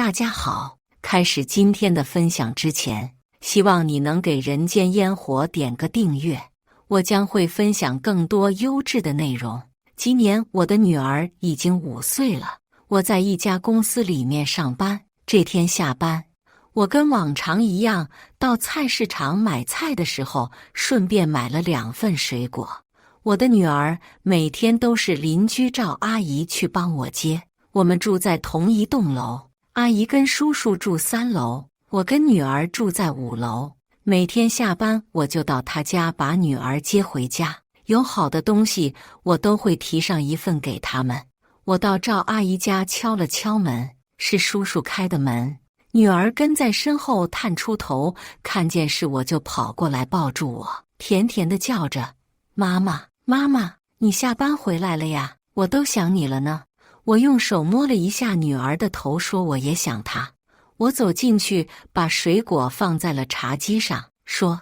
大家好，开始今天的分享之前，希望你能给人间烟火点个订阅，我将会分享更多优质的内容。今年我的女儿已经5岁了，我在一家公司里面上班。这天下班，我跟往常一样到菜市场买菜的时候，顺便买了2份水果。我的女儿每天都是邻居赵阿姨去帮我接，我们住在同一栋楼，阿姨跟叔叔住3楼，我跟女儿住在5楼。每天下班我就到她家把女儿接回家，有好的东西我都会提上1份给他们。我到赵阿姨家敲了敲门，是叔叔开的门，女儿跟在身后探出头，看见是我就跑过来抱住我，甜甜地叫着：妈妈，妈妈，你下班回来了呀，我都想你了呢。我用手摸了一下女儿的头，说我也想她。我走进去，把水果放在了茶几上，说：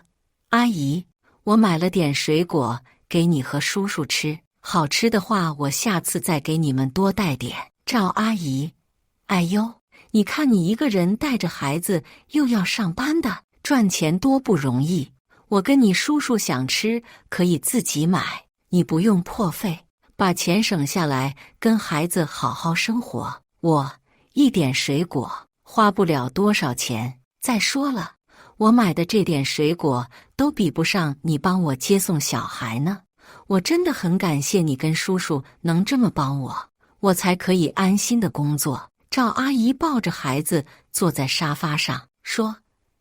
阿姨，我买了点水果给你和叔叔吃，好吃的话我下次再给你们多带点。赵阿姨，哎呦，你看你一个人带着孩子又要上班的，赚钱多不容易。我跟你叔叔想吃可以自己买，你不用破费，把钱省下来跟孩子好好生活。我一点水果花不了多少钱，再说了，我买的这点水果都比不上你帮我接送小孩呢。我真的很感谢你跟叔叔能这么帮我，我才可以安心的工作。赵阿姨抱着孩子坐在沙发上，说：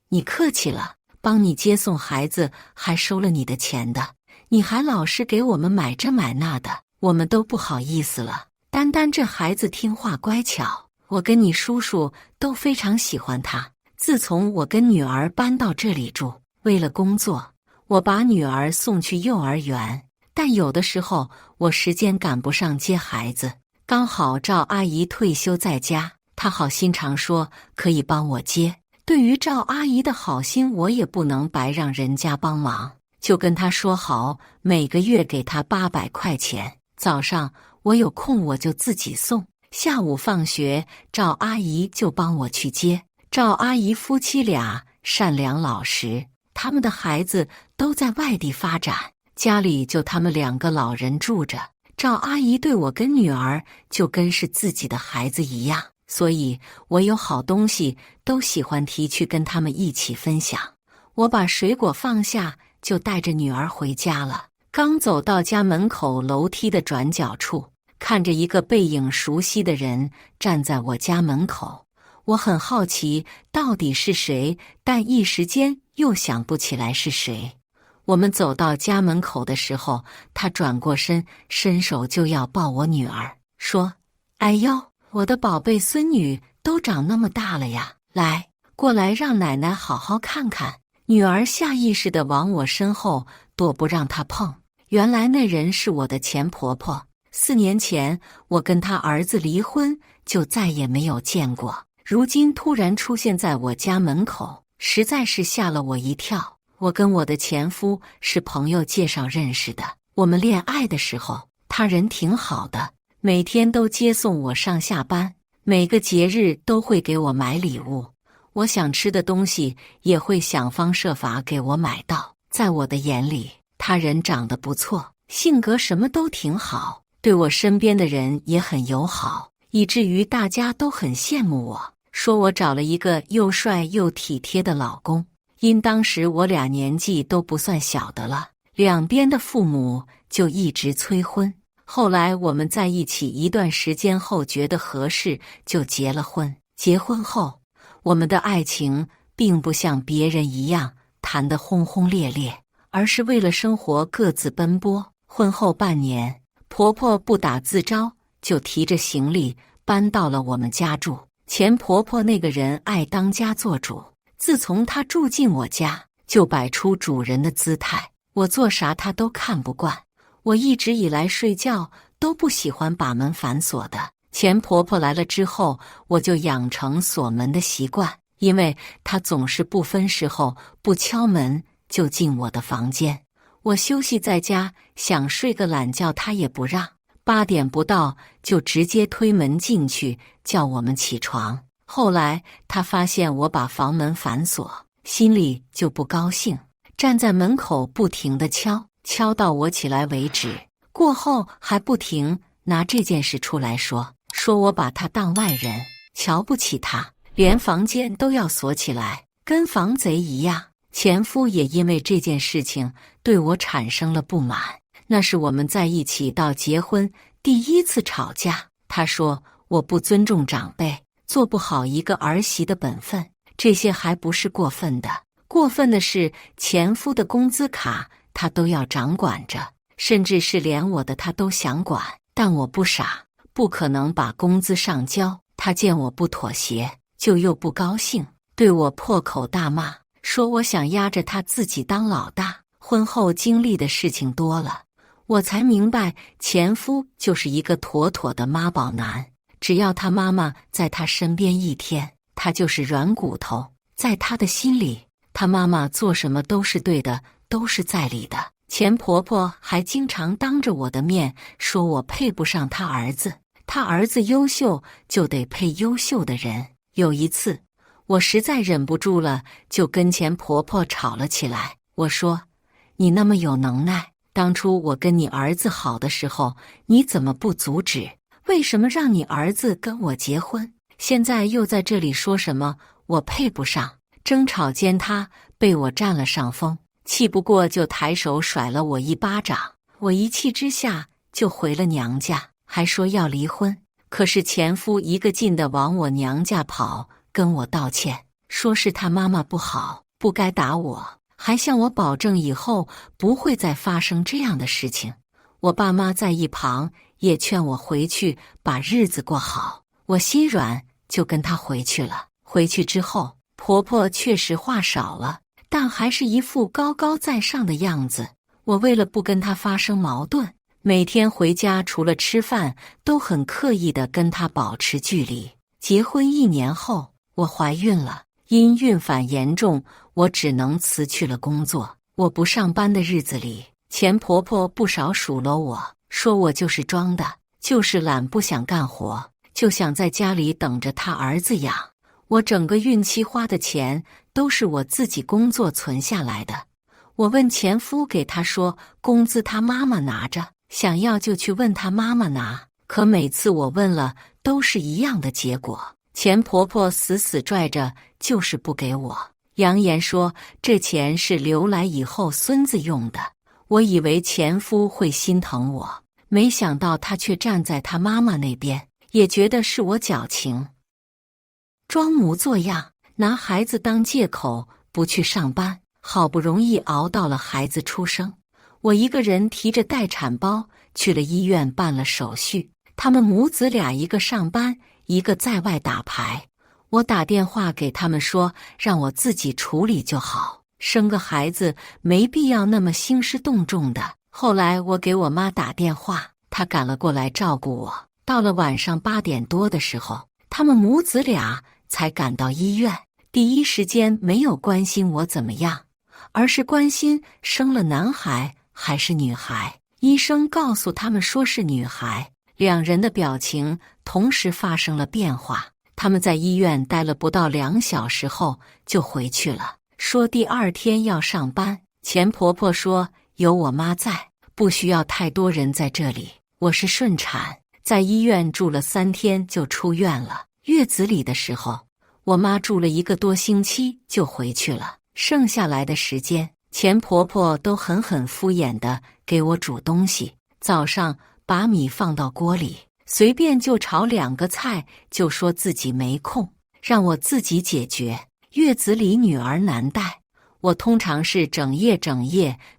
你客气了，帮你接送孩子还收了你的钱的，你还老是给我们买这买那的，我们都不好意思了。单单这孩子听话乖巧，我跟你叔叔都非常喜欢他。自从我跟女儿搬到这里住，为了工作，我把女儿送去幼儿园，但有的时候我时间赶不上接孩子，刚好赵阿姨退休在家，她好心肠说可以帮我接。对于赵阿姨的好心，我也不能白让人家帮忙，就跟她说好，每个月给她800块钱。早上我有空我就自己送，下午放学赵阿姨就帮我去接。赵阿姨夫妻俩善良老实，他们的孩子都在外地发展，家里就他们2个老人住着。赵阿姨对我跟女儿就跟是自己的孩子一样，所以我有好东西都喜欢提去跟他们一起分享。我把水果放下，就带着女儿回家了。刚走到家门口楼梯的转角处，看着一个背影熟悉的人站在我家门口，我很好奇到底是谁，但一时间又想不起来是谁。我们走到家门口的时候，他转过身，伸手就要抱我女儿，说：哎呦，我的宝贝孙女都长那么大了呀，来，过来让奶奶好好看看。女儿下意识地往我身后躲，不让她碰。原来那人是我的前婆婆，4年前我跟她儿子离婚，就再也没有见过，如今突然出现在我家门口，实在是吓了我一跳。我跟我的前夫是朋友介绍认识的，我们恋爱的时候，他人挺好的，每天都接送我上下班，每个节日都会给我买礼物，我想吃的东西也会想方设法给我买到。在我的眼里，他人长得不错，性格什么都挺好，对我身边的人也很友好，以至于大家都很羡慕我，说我找了一个又帅又体贴的老公。因当时我俩年纪都不算小的了，两边的父母就一直催婚。后来我们在一起一段时间后觉得合适，就结了婚。结婚后，我们的爱情并不像别人一样谈得轰轰烈烈，而是为了生活各自奔波。婚后半年，婆婆不打自招，就提着行李搬到了我们家住。前婆婆那个人爱当家做主，自从她住进我家，就摆出主人的姿态，我做啥她都看不惯。我一直以来睡觉都不喜欢把门反锁的，前婆婆来了之后，我就养成锁门的习惯，因为她总是不分时候不敲门就进我的房间。我休息在家，想睡个懒觉她也不让，8点不到就直接推门进去叫我们起床。后来她发现我把房门反锁，心里就不高兴，站在门口不停地敲，敲到我起来为止。过后还不停拿这件事出来说我把她当外人，瞧不起她，连房间都要锁起来，跟防贼一样。前夫也因为这件事情对我产生了不满，那是我们在一起到结婚第一次吵架。他说我不尊重长辈，做不好一个儿媳的本分，这些还不是过分的，过分的是前夫的工资卡他都要掌管着，甚至是连我的他都想管。但我不傻，不可能把工资上交。他见我不妥协，就又不高兴，对我破口大骂，说我想压着他自己当老大。婚后经历的事情多了，我才明白前夫就是一个妥妥的妈宝男，只要他妈妈在他身边一天，他就是软骨头。在他的心里，他妈妈做什么都是对的，都是在理的。前婆婆还经常当着我的面说我配不上他儿子，他儿子优秀就得配优秀的人。有一次我实在忍不住了，就跟前婆婆吵了起来。我说你那么有能耐，当初我跟你儿子好的时候，你怎么不阻止？为什么让你儿子跟我结婚？现在又在这里说什么我配不上？争吵间他被我占了上风，气不过就抬手甩了我一巴掌。我一气之下就回了娘家，还说要离婚。可是前夫一个劲地往我娘家跑，跟我道歉，说是他妈妈不好，不该打我，还向我保证以后不会再发生这样的事情。我爸妈在一旁也劝我回去把日子过好，我心软就跟他回去了。回去之后，婆婆确实话少了，但还是一副高高在上的样子。我为了不跟她发生矛盾，每天回家除了吃饭都很刻意地跟她保持距离。结婚1年后，我怀孕了，因孕反严重，我只能辞去了工作。我不上班的日子里，前婆婆不少数落我，说我就是装的，就是懒，不想干活，就想在家里等着她儿子养。我整个孕期花的钱都是我自己工作存下来的。我问前夫，给他说工资他妈妈拿着，想要就去问他妈妈拿。可每次我问了，都是一样的结果，前婆婆死死拽着，就是不给我，扬言说这钱是留来以后孙子用的。我以为前夫会心疼我，没想到他却站在他妈妈那边，也觉得是我矫情，装模作样，拿孩子当借口不去上班。好不容易熬到了孩子出生，我一个人提着待产包去了医院办了手续。他们母子俩一个上班，一个在外打牌。我打电话给他们说让我自己处理就好，生个孩子没必要那么兴师动众的。后来我给我妈打电话，她赶了过来照顾我。到了晚上8点多的时候，他们母子俩才赶到医院，第一时间没有关心我怎么样，而是关心生了男孩还是女孩。医生告诉他们说是女孩，两人的表情同时发生了变化。他们在医院待了不到2小时后就回去了，说第2天要上班。前婆婆说有我妈在，不需要太多人在这里。我是顺产，在医院住了3天就出院了。月子里的时候，我妈住了1个多星期就回去了。剩下来的时间，前婆婆都很敷衍地给我煮东西。早上把米放到锅里，随便就炒2个菜，就说自己没空，让我自己解决。月子里女儿难带，我通常是整夜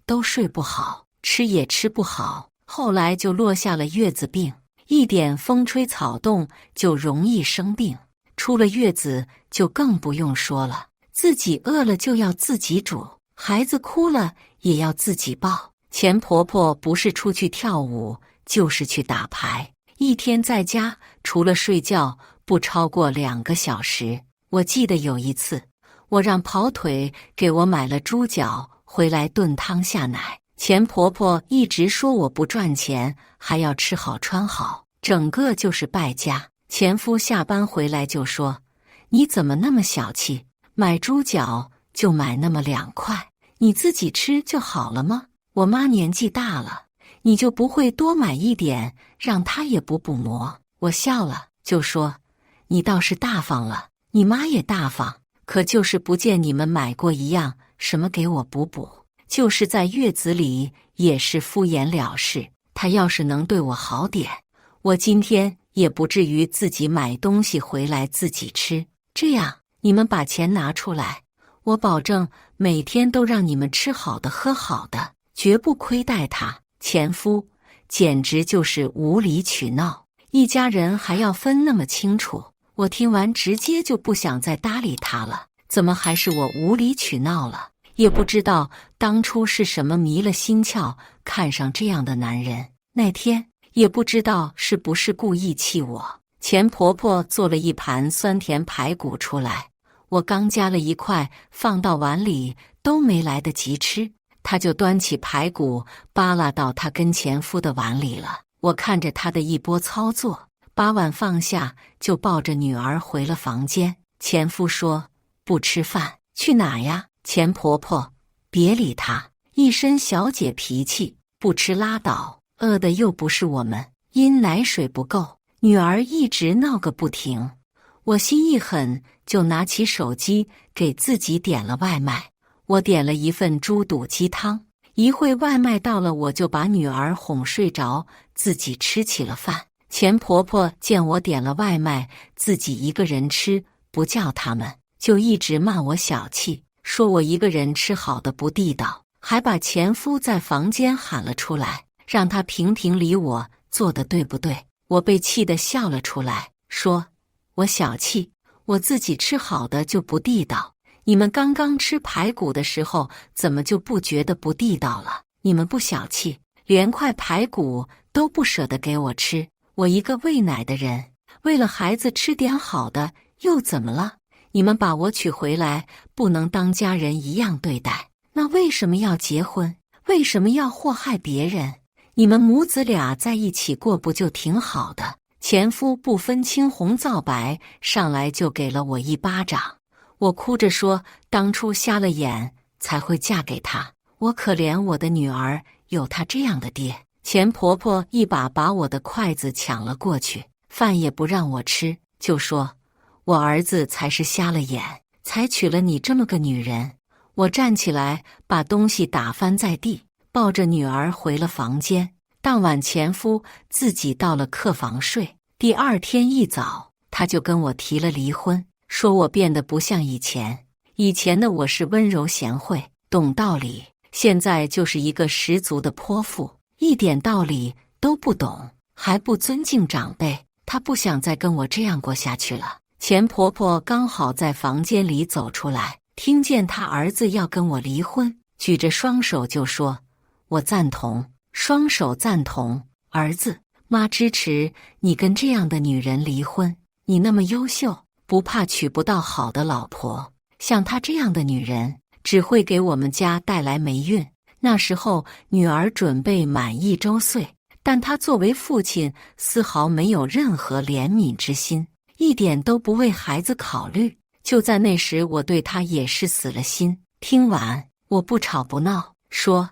都睡不好，吃也吃不好。后来就落下了月子病，一点风吹草动就容易生病。出了月子就更不用说了，自己饿了就要自己煮，孩子哭了也要自己抱。前婆婆不是出去跳舞，就是去打牌，一天在家除了睡觉不超过2个小时。我记得有一次，我让跑腿给我买了猪脚回来炖汤下奶，前婆婆一直说我不赚钱，还要吃好穿好，整个就是败家。前夫下班回来就说，你怎么那么小气？买猪脚就买那么2块，你自己吃就好了吗？我妈年纪大了，你就不会多买一点，让她也补补馍？我笑了，就说：你倒是大方了，你妈也大方，可就是不见你们买过一样什么给我补补，就是在月子里也是敷衍了事。她要是能对我好点，我今天也不至于自己买东西回来自己吃。这样，你们把钱拿出来，我保证每天都让你们吃好的喝好的，绝不亏待他。前夫简直就是无理取闹，一家人还要分那么清楚。我听完直接就不想再搭理他了，怎么还是我无理取闹了？也不知道当初是什么迷了心窍，看上这样的男人。那天也不知道是不是故意气我，钱婆婆做了一盘酸甜排骨出来，我刚夹了一块放到碗里都没来得及吃，她就端起排骨扒拉到她跟前夫的碗里了。我看着她的一波操作，把碗放下就抱着女儿回了房间。前夫说：不吃饭去哪呀？钱婆婆别理她，一身小姐脾气，不吃拉倒，饿的又不是我们，因奶水不够，女儿一直闹个不停。我心一狠，就拿起手机给自己点了外卖。我点了一份猪肚鸡汤，一会外卖到了，我就把女儿哄睡着，自己吃起了饭。钱婆婆见我点了外卖，自己一个人吃，不叫他们，就一直骂我小气，说我一个人吃好的不地道，还把前夫在房间喊了出来，让他评评理我做的对不对。我被气得笑了出来，说我小气，我自己吃好的就不地道，你们刚刚吃排骨的时候怎么就不觉得不地道了？你们不小气，连块排骨都不舍得给我吃，我一个喂奶的人，为了孩子吃点好的又怎么了？你们把我娶回来不能当家人一样对待，那为什么要结婚？为什么要祸害别人？你们母子俩在一起过不就挺好的？前夫不分青红皂白，上来就给了我一巴掌。我哭着说，当初瞎了眼才会嫁给他，我可怜我的女儿有他这样的爹。钱婆婆一把把我的筷子抢了过去，饭也不让我吃，就说我儿子才是瞎了眼，才娶了你这么个女人。我站起来把东西打翻在地，抱着女儿回了房间。当晚前夫自己到了客房睡，第二天一早他就跟我提了离婚，说我变得不像以前，以前的我是温柔贤惠懂道理，现在就是一个十足的泼妇，一点道理都不懂，还不尊敬长辈。他不想再跟我这样过下去了。钱婆婆刚好在房间里走出来，听见他儿子要跟我离婚，举着双手就说我赞同，双手赞同。儿子，妈支持你跟这样的女人离婚，你那么优秀，不怕娶不到好的老婆，像她这样的女人只会给我们家带来霉运。那时候女儿准备满1周岁，但他作为父亲丝毫没有任何怜悯之心，一点都不为孩子考虑。就在那时，我对他也是死了心。听完，我不吵不闹，说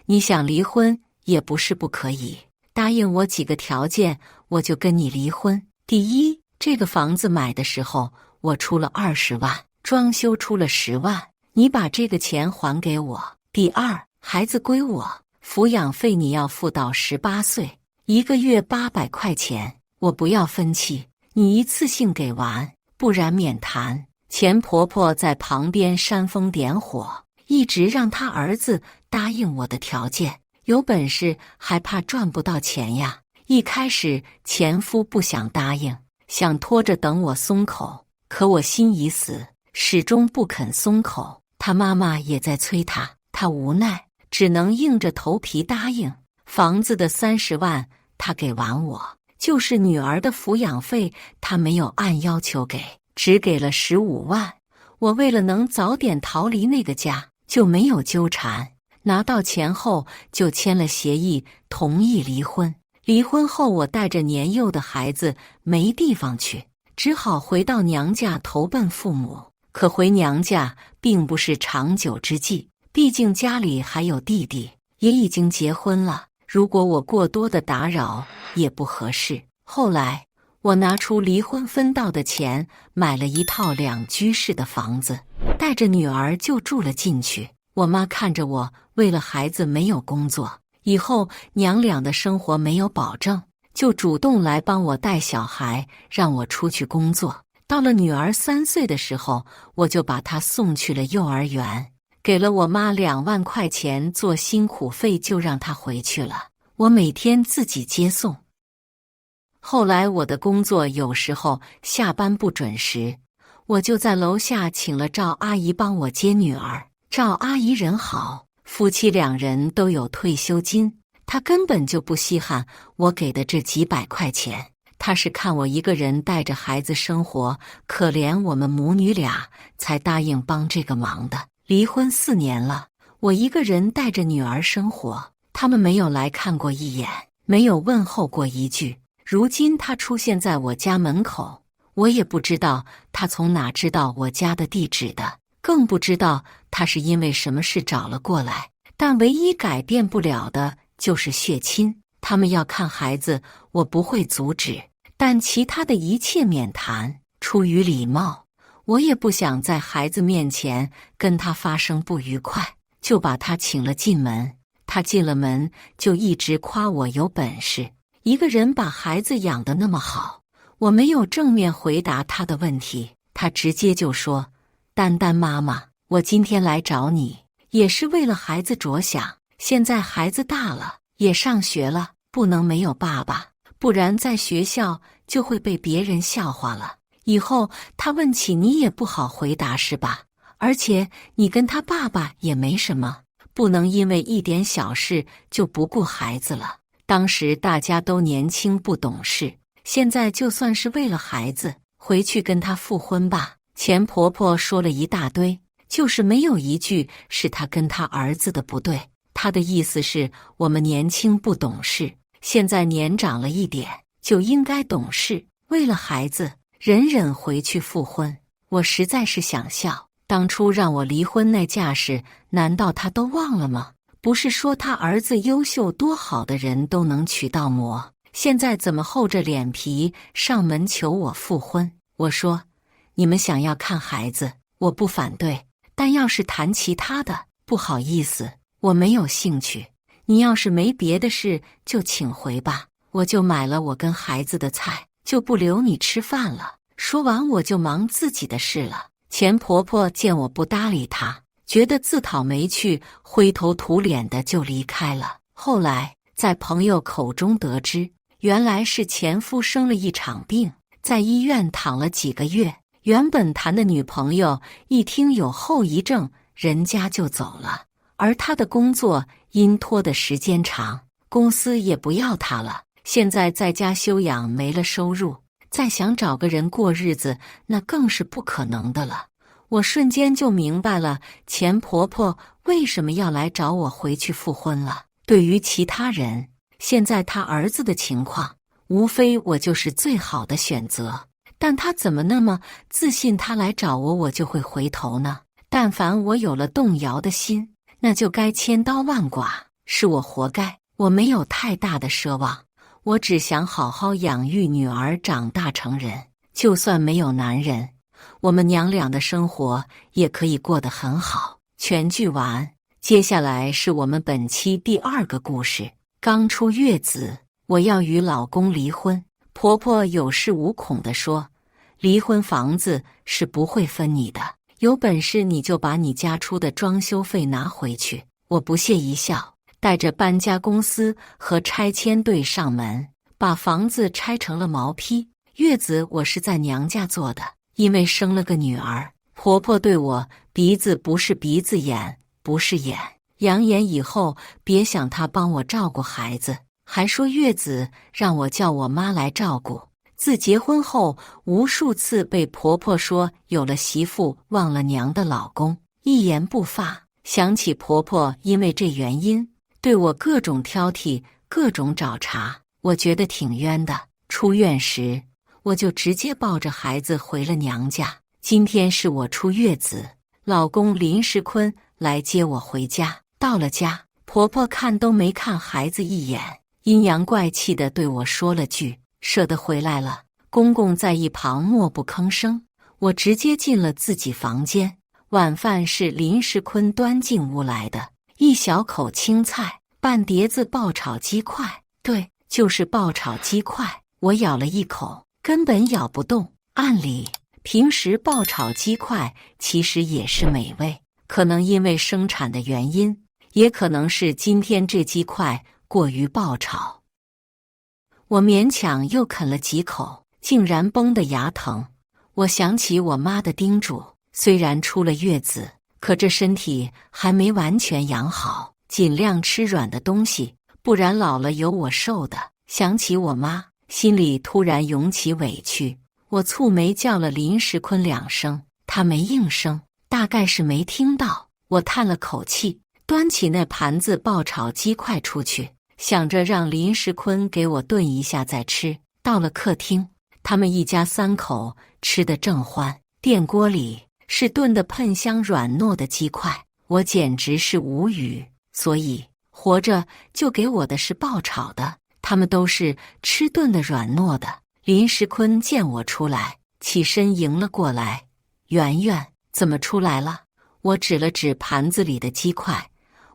你想离婚也不是不可以，答应我几个条件，我就跟你离婚。第一，这个房子买的时候我出了20万，装修出了10万，你把这个钱还给我。第二，孩子归我，抚养费你要付到18岁，1个月800块钱，我不要分期，你一次性给完，不然免谈。钱婆婆在旁边煽风点火，一直让她儿子答应我的条件，有本事还怕赚不到钱呀。一开始前夫不想答应，想拖着等我松口，可我心已死，始终不肯松口。他妈妈也在催他，他无奈只能硬着头皮答应。房子的30万他给完我，就是女儿的抚养费他没有按要求给，只给了15万。我为了能早点逃离那个家，就没有纠缠，拿到钱后就签了协议，同意离婚。离婚后我带着年幼的孩子没地方去，只好回到娘家投奔父母。可回娘家并不是长久之计，毕竟家里还有弟弟，也已经结婚了。如果我过多的打扰也不合适。后来我拿出离婚分到的钱，买了一套2居室的房子，带着女儿就住了进去。我妈看着我为了孩子没有工作，以后娘俩的生活没有保证，就主动来帮我带小孩，让我出去工作。到了女儿3岁的时候，我就把她送去了幼儿园，给了我妈2万块钱做辛苦费，就让她回去了。我每天自己接送。后来我的工作有时候下班不准时，我就在楼下请了赵阿姨帮我接女儿。赵阿姨人好，夫妻2人都有退休金，她根本就不稀罕我给的这几百块钱。她是看我一个人带着孩子生活，可怜我们母女俩，才答应帮这个忙的。离婚4年了，我一个人带着女儿生活，他们没有来看过一眼，没有问候过一句。如今她出现在我家门口，我也不知道她从哪知道我家的地址的，更不知道她是因为什么事找了过来。但唯一改变不了的就是血亲，他们要看孩子，我不会阻止，但其他的一切免谈。出于礼貌，我也不想在孩子面前跟他发生不愉快，就把他请了进门。他进了门就一直夸我有本事，一个人把孩子养得那么好。我没有正面回答他的问题，他直接就说：丹丹妈妈，我今天来找你也是为了孩子着想，现在孩子大了，也上学了，不能没有爸爸，不然在学校就会被别人笑话了。以后他问起你也不好回答是吧？而且你跟他爸爸也没什么，不能因为一点小事就不顾孩子了。当时大家都年轻不懂事，现在就算是为了孩子，回去跟他复婚吧。钱婆婆说了一大堆，就是没有一句是她跟她儿子的不对。她的意思是我们年轻不懂事，现在年长了一点，就应该懂事，为了孩子忍忍回去复婚。我实在是想笑，当初让我离婚那架势，难道他都忘了吗？不是说他儿子优秀多好的人都能娶到模，现在怎么厚着脸皮上门求我复婚？我说，你们想要看孩子，我不反对，但要是谈其他的，不好意思，我没有兴趣。你要是没别的事，就请回吧，我就买了我跟孩子的菜，就不留你吃饭了。说完我就忙自己的事了。钱婆婆见我不搭理她，觉得自讨没趣，灰头土脸的就离开了。后来在朋友口中得知，原来是前夫生了一场病，在医院躺了几个月。原本谈的女朋友一听有后遗症，人家就走了，而他的工作因拖的时间长，公司也不要他了。现在在家休养，没了收入，再想找个人过日子，那更是不可能的了。我瞬间就明白了钱婆婆为什么要来找我回去复婚了。对于其他人，现在他儿子的情况，无非我就是最好的选择，但他怎么那么自信，他来找我，我就会回头呢？但凡我有了动摇的心，那就该千刀万剐，是我活该。我没有太大的奢望，我只想好好养育女儿长大成人，就算没有男人，我们娘俩的生活也可以过得很好。全剧完，接下来是我们本期第2个故事。刚出月子，我要与老公离婚。婆婆有恃无恐地说，离婚房子是不会分你的，有本事你就把你家出的装修费拿回去。我不屑一笑，带着搬家公司和拆迁队上门，把房子拆成了毛坯。月子我是在娘家做的，因为生了个女儿，婆婆对我鼻子不是鼻子，眼不是眼，扬言以后别想她帮我照顾孩子，还说月子让我叫我妈来照顾。自结婚后，无数次被婆婆说有了媳妇忘了娘的老公，一言不发。想起婆婆因为这原因对我各种挑剔，各种找茬，我觉得挺冤的。出院时，我就直接抱着孩子回了娘家。今天是我出月子，老公林世坤来接我回家。到了家，婆婆看都没看孩子一眼，阴阳怪气地对我说了句：“舍得回来了。”公公在一旁默不吭声。我直接进了自己房间。晚饭是林世坤端进屋来的，一小口青菜，半碟子爆炒鸡块，对，就是爆炒鸡块。我咬了一口，根本咬不动。按理平时爆炒鸡块其实也是美味，可能因为生产的原因，也可能是今天这鸡块过于爆炒。我勉强又啃了几口，竟然崩得牙疼。我想起我妈的叮嘱，虽然出了月子，可这身体还没完全养好，尽量吃软的东西，不然老了有我受的。想起我妈，心里突然涌起委屈。我蹙眉叫了林世坤2声，他没应声，大概是没听到。我叹了口气，端起那盘子爆炒鸡块出去，想着让林世坤给我炖一下再吃。到了客厅，他们一家3口吃得正欢，电锅里是炖得喷香软糯的鸡块，我简直是无语。所以活着就给我的是爆炒的，他们都是吃炖的软糯的。林世坤见我出来，起身迎了过来：“圆圆，怎么出来了？”我指了指盘子里的鸡块：“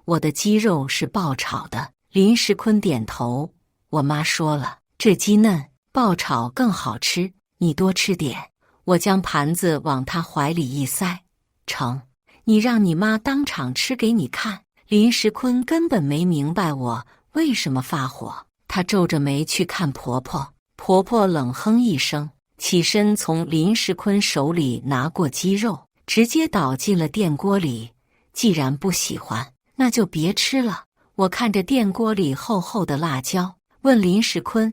我的鸡肉是爆炒的。”林世坤点头：“我妈说了，这鸡嫩，爆炒更好吃，你多吃点。”我将盘子往他怀里一塞：“成，你让你妈当场吃给你看。”林世坤根本没明白我为什么发火，他皱着眉去看婆婆。婆婆冷哼一声，起身从林世坤手里拿过鸡肉，直接倒进了电锅里。既然不喜欢，那就别吃了。我看着电锅里厚厚的辣椒，问林世坤：“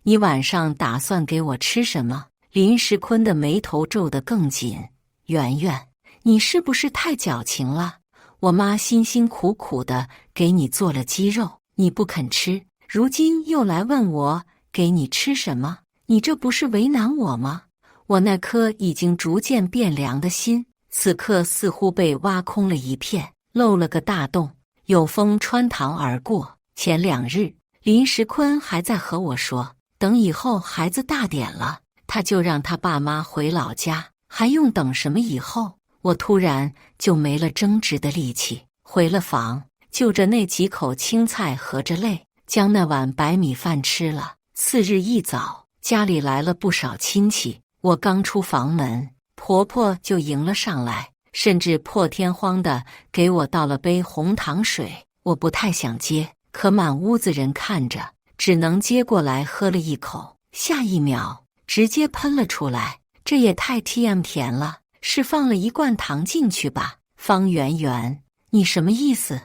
你晚上打算给我吃什么？”林世坤的眉头皱得更紧：“圆圆，你是不是太矫情了？我妈辛辛苦苦的给你做了鸡肉，你不肯吃，如今又来问我给你吃什么？你这不是为难我吗？”我那颗已经逐渐变凉的心，此刻似乎被挖空了一片，漏了个大洞，有风穿堂而过。前2日，林世坤还在和我说，等以后孩子大点了，他就让他爸妈回老家，还用等什么以后？我突然就没了争执的力气，回了房，就着那几口青菜合着泪，将那碗白米饭吃了。次日一早，家里来了不少亲戚，我刚出房门，婆婆就迎了上来，甚至破天荒的给我倒了杯红糖水。我不太想接，可满屋子人看着，只能接过来喝了一口，下一秒直接喷了出来。这也太 TM 甜了，是放了1罐糖进去吧？方圆圆，你什么意思？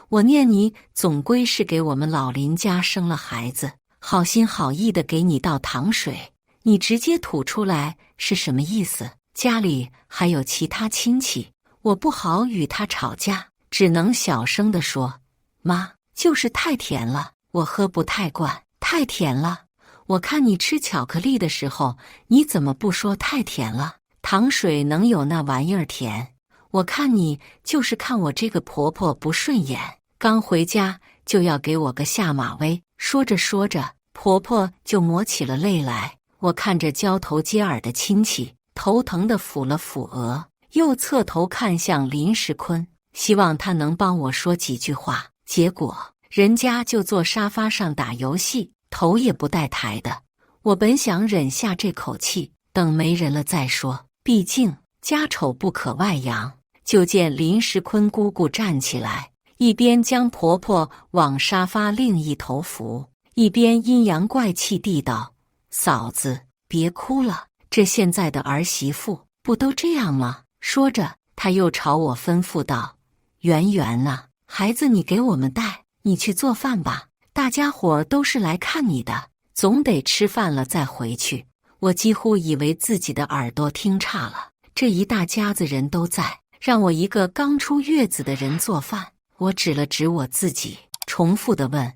我念你总归是给我们老林家生了孩子，好心好意的给你倒糖水，你直接吐出来是什么意思？家里还有其他亲戚，我不好与他吵架，只能小声地说：“妈，就是太甜了，我喝不太惯，太甜了。我看你吃巧克力的时候，你怎么不说太甜了？糖水能有那玩意儿甜？我看你就是看我这个婆婆不顺眼，刚回家就要给我个下马威。”说着说着，婆婆就抹起了泪来。我看着交头接耳的亲戚，头疼地抚了抚额，又侧头看向林世坤，希望他能帮我说几句话。结果人家就坐沙发上打游戏，头也不带抬的。我本想忍下这口气，等没人了再说，毕竟家丑不可外扬。就见林世坤姑姑站起来，一边将婆婆往沙发另一头扶，一边阴阳怪气地道：“嫂子，别哭了，这现在的儿媳妇不都这样吗？”说着，她又朝我吩咐道：“圆圆啊，孩子你给我们带，你去做饭吧，大家伙都是来看你的，总得吃饭了再回去。”我几乎以为自己的耳朵听差了，这一大家子人都在，让我一个刚出月子的人做饭。我指了指我自己，重复地问：“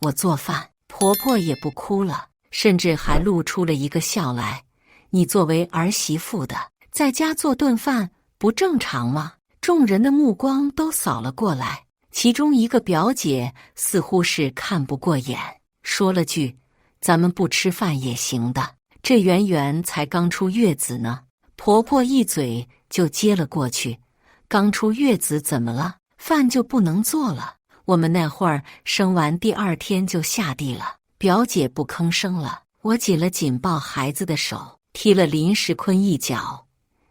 我做饭？”婆婆也不哭了，甚至还露出了一个笑来：“你作为儿媳妇的，在家做顿饭不正常吗？众人的目光都扫了过来，其中一个表姐似乎是看不过眼，说了句：“咱们不吃饭也行的，这圆圆才刚出月子呢。”婆婆一嘴就接了过去：“刚出月子怎么了？饭就不能做了？我们那会儿生完第2天就下地了。”表姐不吭声了，我紧了紧抱孩子的手，踢了林时坤一脚：“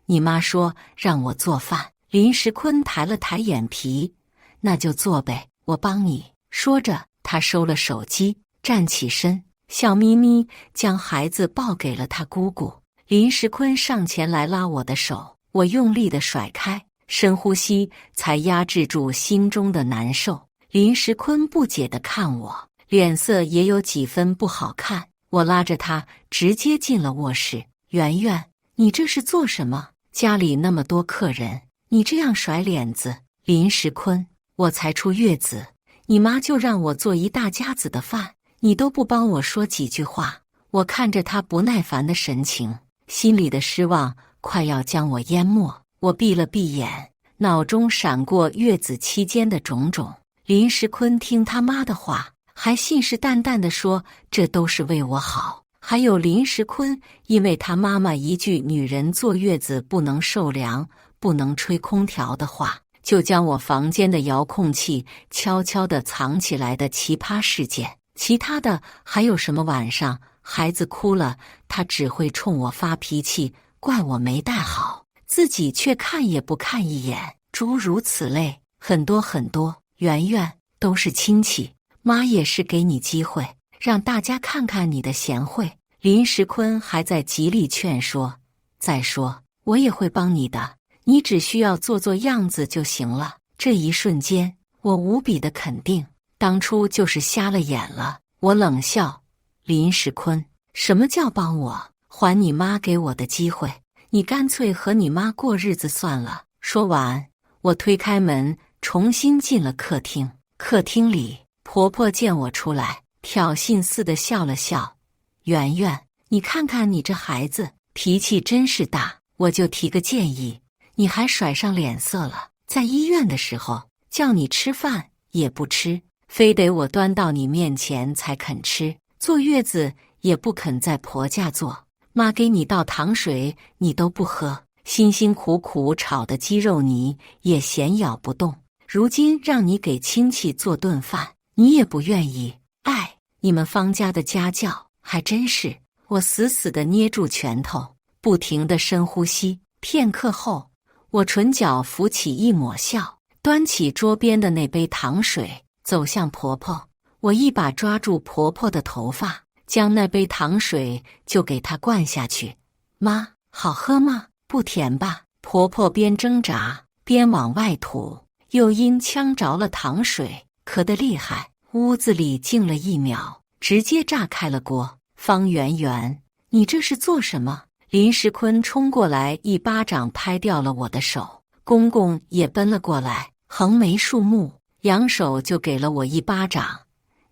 你妈说让我做饭。”林时坤抬了抬眼皮：“那就做呗，我帮你。”说着，他收了手机，站起身，笑眯眯将孩子抱给了他姑姑。林时坤上前来拉我的手，我用力地甩开，深呼吸才压制住心中的难受。林时坤不解地看我，脸色也有几分不好看。我拉着他直接进了卧室。圆圆，你这是做什么？家里那么多客人，你这样甩脸子。林时坤，我才出月子，你妈就让我做一大家子的饭，你都不帮我说几句话。我看着他不耐烦的神情，心里的失望快要将我淹没。我闭了闭眼，脑中闪过月子期间的种种。林时坤听他妈的话，还信誓旦旦地说这都是为我好。还有林时坤因为他妈妈一句女人坐月子不能受凉，不能吹空调的话，就将我房间的遥控器悄悄地藏起来的奇葩事件。其他的还有什么？晚上孩子哭了，他只会冲我发脾气，怪我没带好，自己却看也不看一眼，诸如此类，很多很多。圆圆，都是亲戚，妈也是给你机会，让大家看看你的贤惠。林时坤还在极力劝说，再说我也会帮你的，你只需要做做样子就行了。这一瞬间，我无比的肯定，当初就是瞎了眼了。我冷笑：林时坤，什么叫帮我？还你妈给我的机会，你干脆和你妈过日子算了。说完，我推开门，重新进了客厅。客厅里，婆婆见我出来，挑衅似的笑了笑：“圆圆，你看看你这孩子，脾气真是大。我就提个建议，你还甩上脸色了。在医院的时候，叫你吃饭也不吃，非得我端到你面前才肯吃。坐月子也不肯在婆家坐，妈给你倒糖水你都不喝，辛辛苦苦炒的鸡肉泥也嫌咬不动。如今让你给亲戚做顿饭，你也不愿意。哎，你们方家的家教还真是……”我死死地捏住拳头，不停地深呼吸。片刻后，我唇角浮起一抹笑，端起桌边的那杯糖水，走向婆婆。我一把抓住婆婆的头发，将那杯糖水就给她灌下去。妈，好喝吗？不甜吧？婆婆边挣扎边往外吐，又因呛着了糖水，咳得厉害。屋子里静了1秒，直接炸开了锅。方圆圆，你这是做什么？林时坤冲过来，一巴掌拍掉了我的手。公公也奔了过来，横眉竖目，扬手就给了我一巴掌。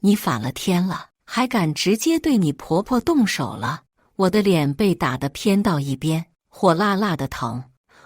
你反了天了，还敢直接对你婆婆动手了？我的脸被打得偏到一边，火辣辣的疼。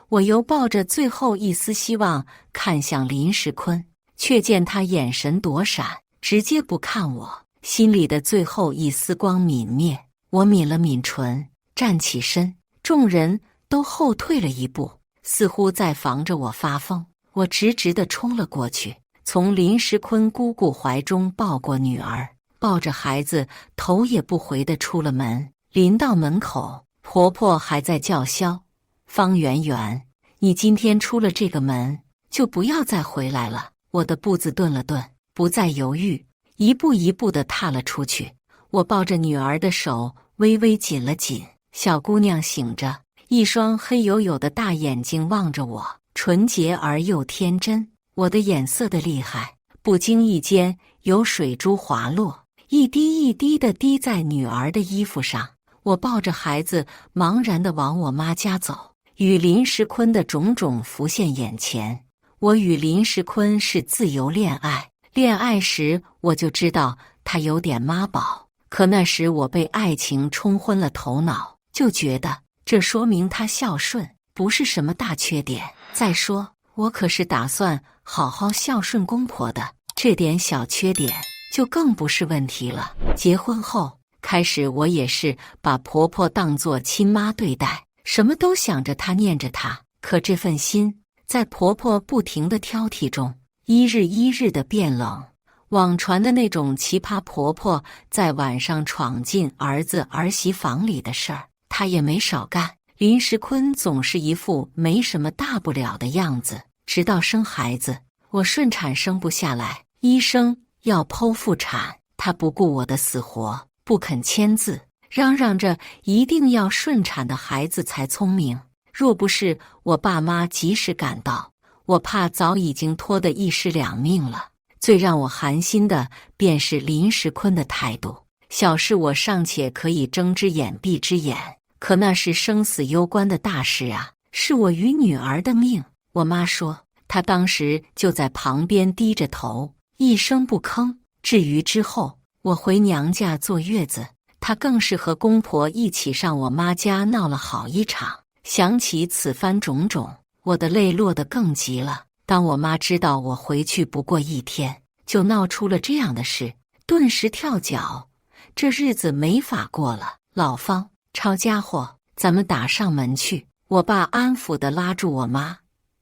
我又抱着最后一丝希望看向林时坤，却见他眼神躲闪，直接不看我。心里的最后一丝光泯灭，我抿了抿唇，站起身，众人都后退了一步，似乎在防着我发疯。我直直地冲了过去，从林时坤姑姑怀中抱过女儿，抱着孩子，头也不回地出了门。临到门口，婆婆还在叫嚣：“方圆圆，你今天出了这个门，就不要再回来了。”我的步子顿了顿，不再犹豫，一步一步地踏了出去。我抱着女儿的手微微紧了紧，小姑娘醒着，一双黑黝黝的大眼睛望着我，纯洁而又天真。我的眼涩得厉害，不经意间有水珠滑落，一滴一滴地滴在女儿的衣服上。我抱着孩子茫然地往我妈家走，与林时坤的种种浮现眼前。我与林时坤是自由恋爱，恋爱时我就知道他有点妈宝，可那时我被爱情冲昏了头脑，就觉得这说明他孝顺，不是什么大缺点。再说，我可是打算好好孝顺公婆的，这点小缺点就更不是问题了。结婚后开始，我也是把婆婆当作亲妈对待，什么都想着她，念着她。可这份心在婆婆不停的挑剔中，一日一日的变冷。网传的那种奇葩婆婆在晚上闯进儿子儿媳房里的事儿，她也没少干。林时坤总是一副没什么大不了的样子，直到生孩子，我顺产生不下来，医生要剖腹产，他不顾我的死活，不肯签字，嚷嚷着一定要顺产的孩子才聪明。若不是我爸妈及时赶到，我怕早已经拖得一尸两命了。最让我寒心的便是林时坤的态度，小事我尚且可以睁只眼闭只眼，可那是生死攸关的大事啊，是我与女儿的命。我妈说，她当时就在旁边低着头，一声不吭。至于之后我回娘家坐月子，她更是和公婆一起上我妈家闹了好一场。想起此番种种，我的泪落得更急了。当我妈知道我回去不过一天就闹出了这样的事，顿时跳脚，这日子没法过了。老方，抄家伙，咱们打上门去。我爸安抚地拉住我妈，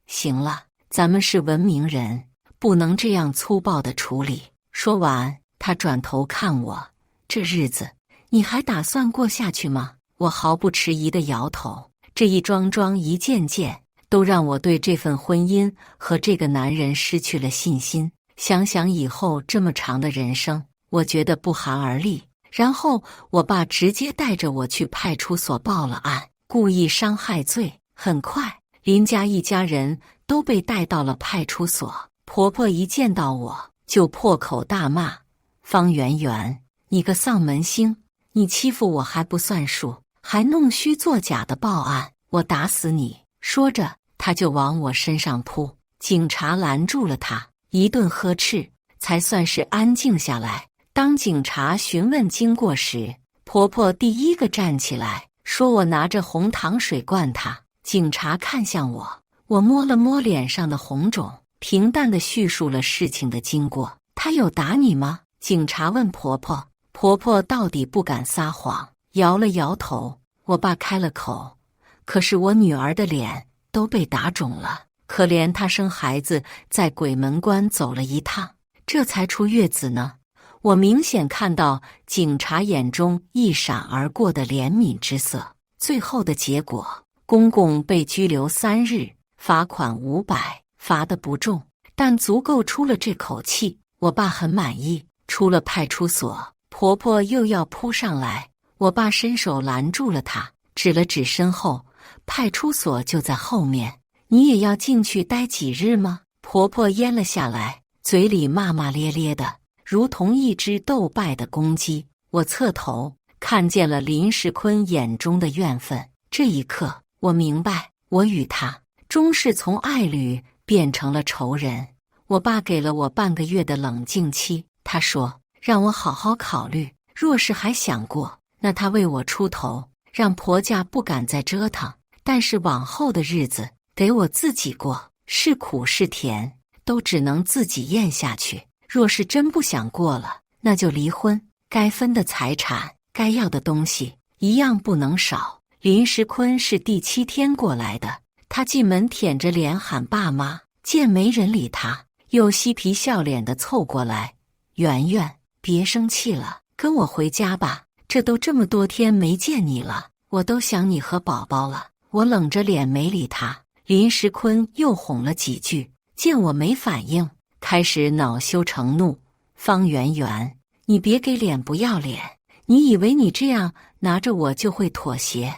行了，咱们是文明人，不能这样粗暴地处理。说完，他转头看我，这日子你还打算过下去吗？我毫不迟疑地摇头，这一桩桩一件件都让我对这份婚姻和这个男人失去了信心。想想以后这么长的人生，我觉得不寒而栗。然后我爸直接带着我去派出所报了案，故意伤害罪。很快，林家一家人都被带到了派出所。婆婆一见到我就破口大骂：方圆圆，你个丧门星，你欺负我还不算数，还弄虚作假的报案，我打死你！说着，他就往我身上扑。警察拦住了他，一顿呵斥，才算是安静下来。当警察询问经过时，婆婆第一个站起来，说我拿着红糖水灌她。警察看向我，我摸了摸脸上的红肿，平淡地叙述了事情的经过。他有打你吗？警察问婆婆。婆婆到底不敢撒谎，摇了摇头。我爸开了口，可是我女儿的脸都被打肿了，可怜她生孩子在鬼门关走了一趟，这才出月子呢。我明显看到警察眼中一闪而过的怜悯之色。最后的结果，公公被拘留3日，罚款500，罚得不重，但足够出了这口气。我爸很满意。出了派出所，婆婆又要扑上来，我爸伸手拦住了她，指了指身后，派出所就在后面，你也要进去待几日吗？婆婆咽了下来，嘴里骂骂咧咧的，如同一只斗败的公鸡。我侧头看见了林时坤眼中的怨愤，这一刻我明白，我与他终是从爱侣变成了仇人。我爸给了我半个月的冷静期，他说让我好好考虑，若是还想过，那他为我出头，让婆家不敢再折腾，但是往后的日子得我自己过，是苦是甜都只能自己咽下去。若是真不想过了，那就离婚，该分的财产，该要的东西一样不能少。林时坤是第7天过来的，他进门舔着脸喊爸妈，见没人理他，又嬉皮笑脸地凑过来，圆圆，别生气了，跟我回家吧，这都这么多天没见你了，我都想你和宝宝了。我冷着脸没理他。林时坤又哄了几句，见我没反应，开始恼羞成怒，方圆圆，你别给脸不要脸，你以为你这样拿着我就会妥协？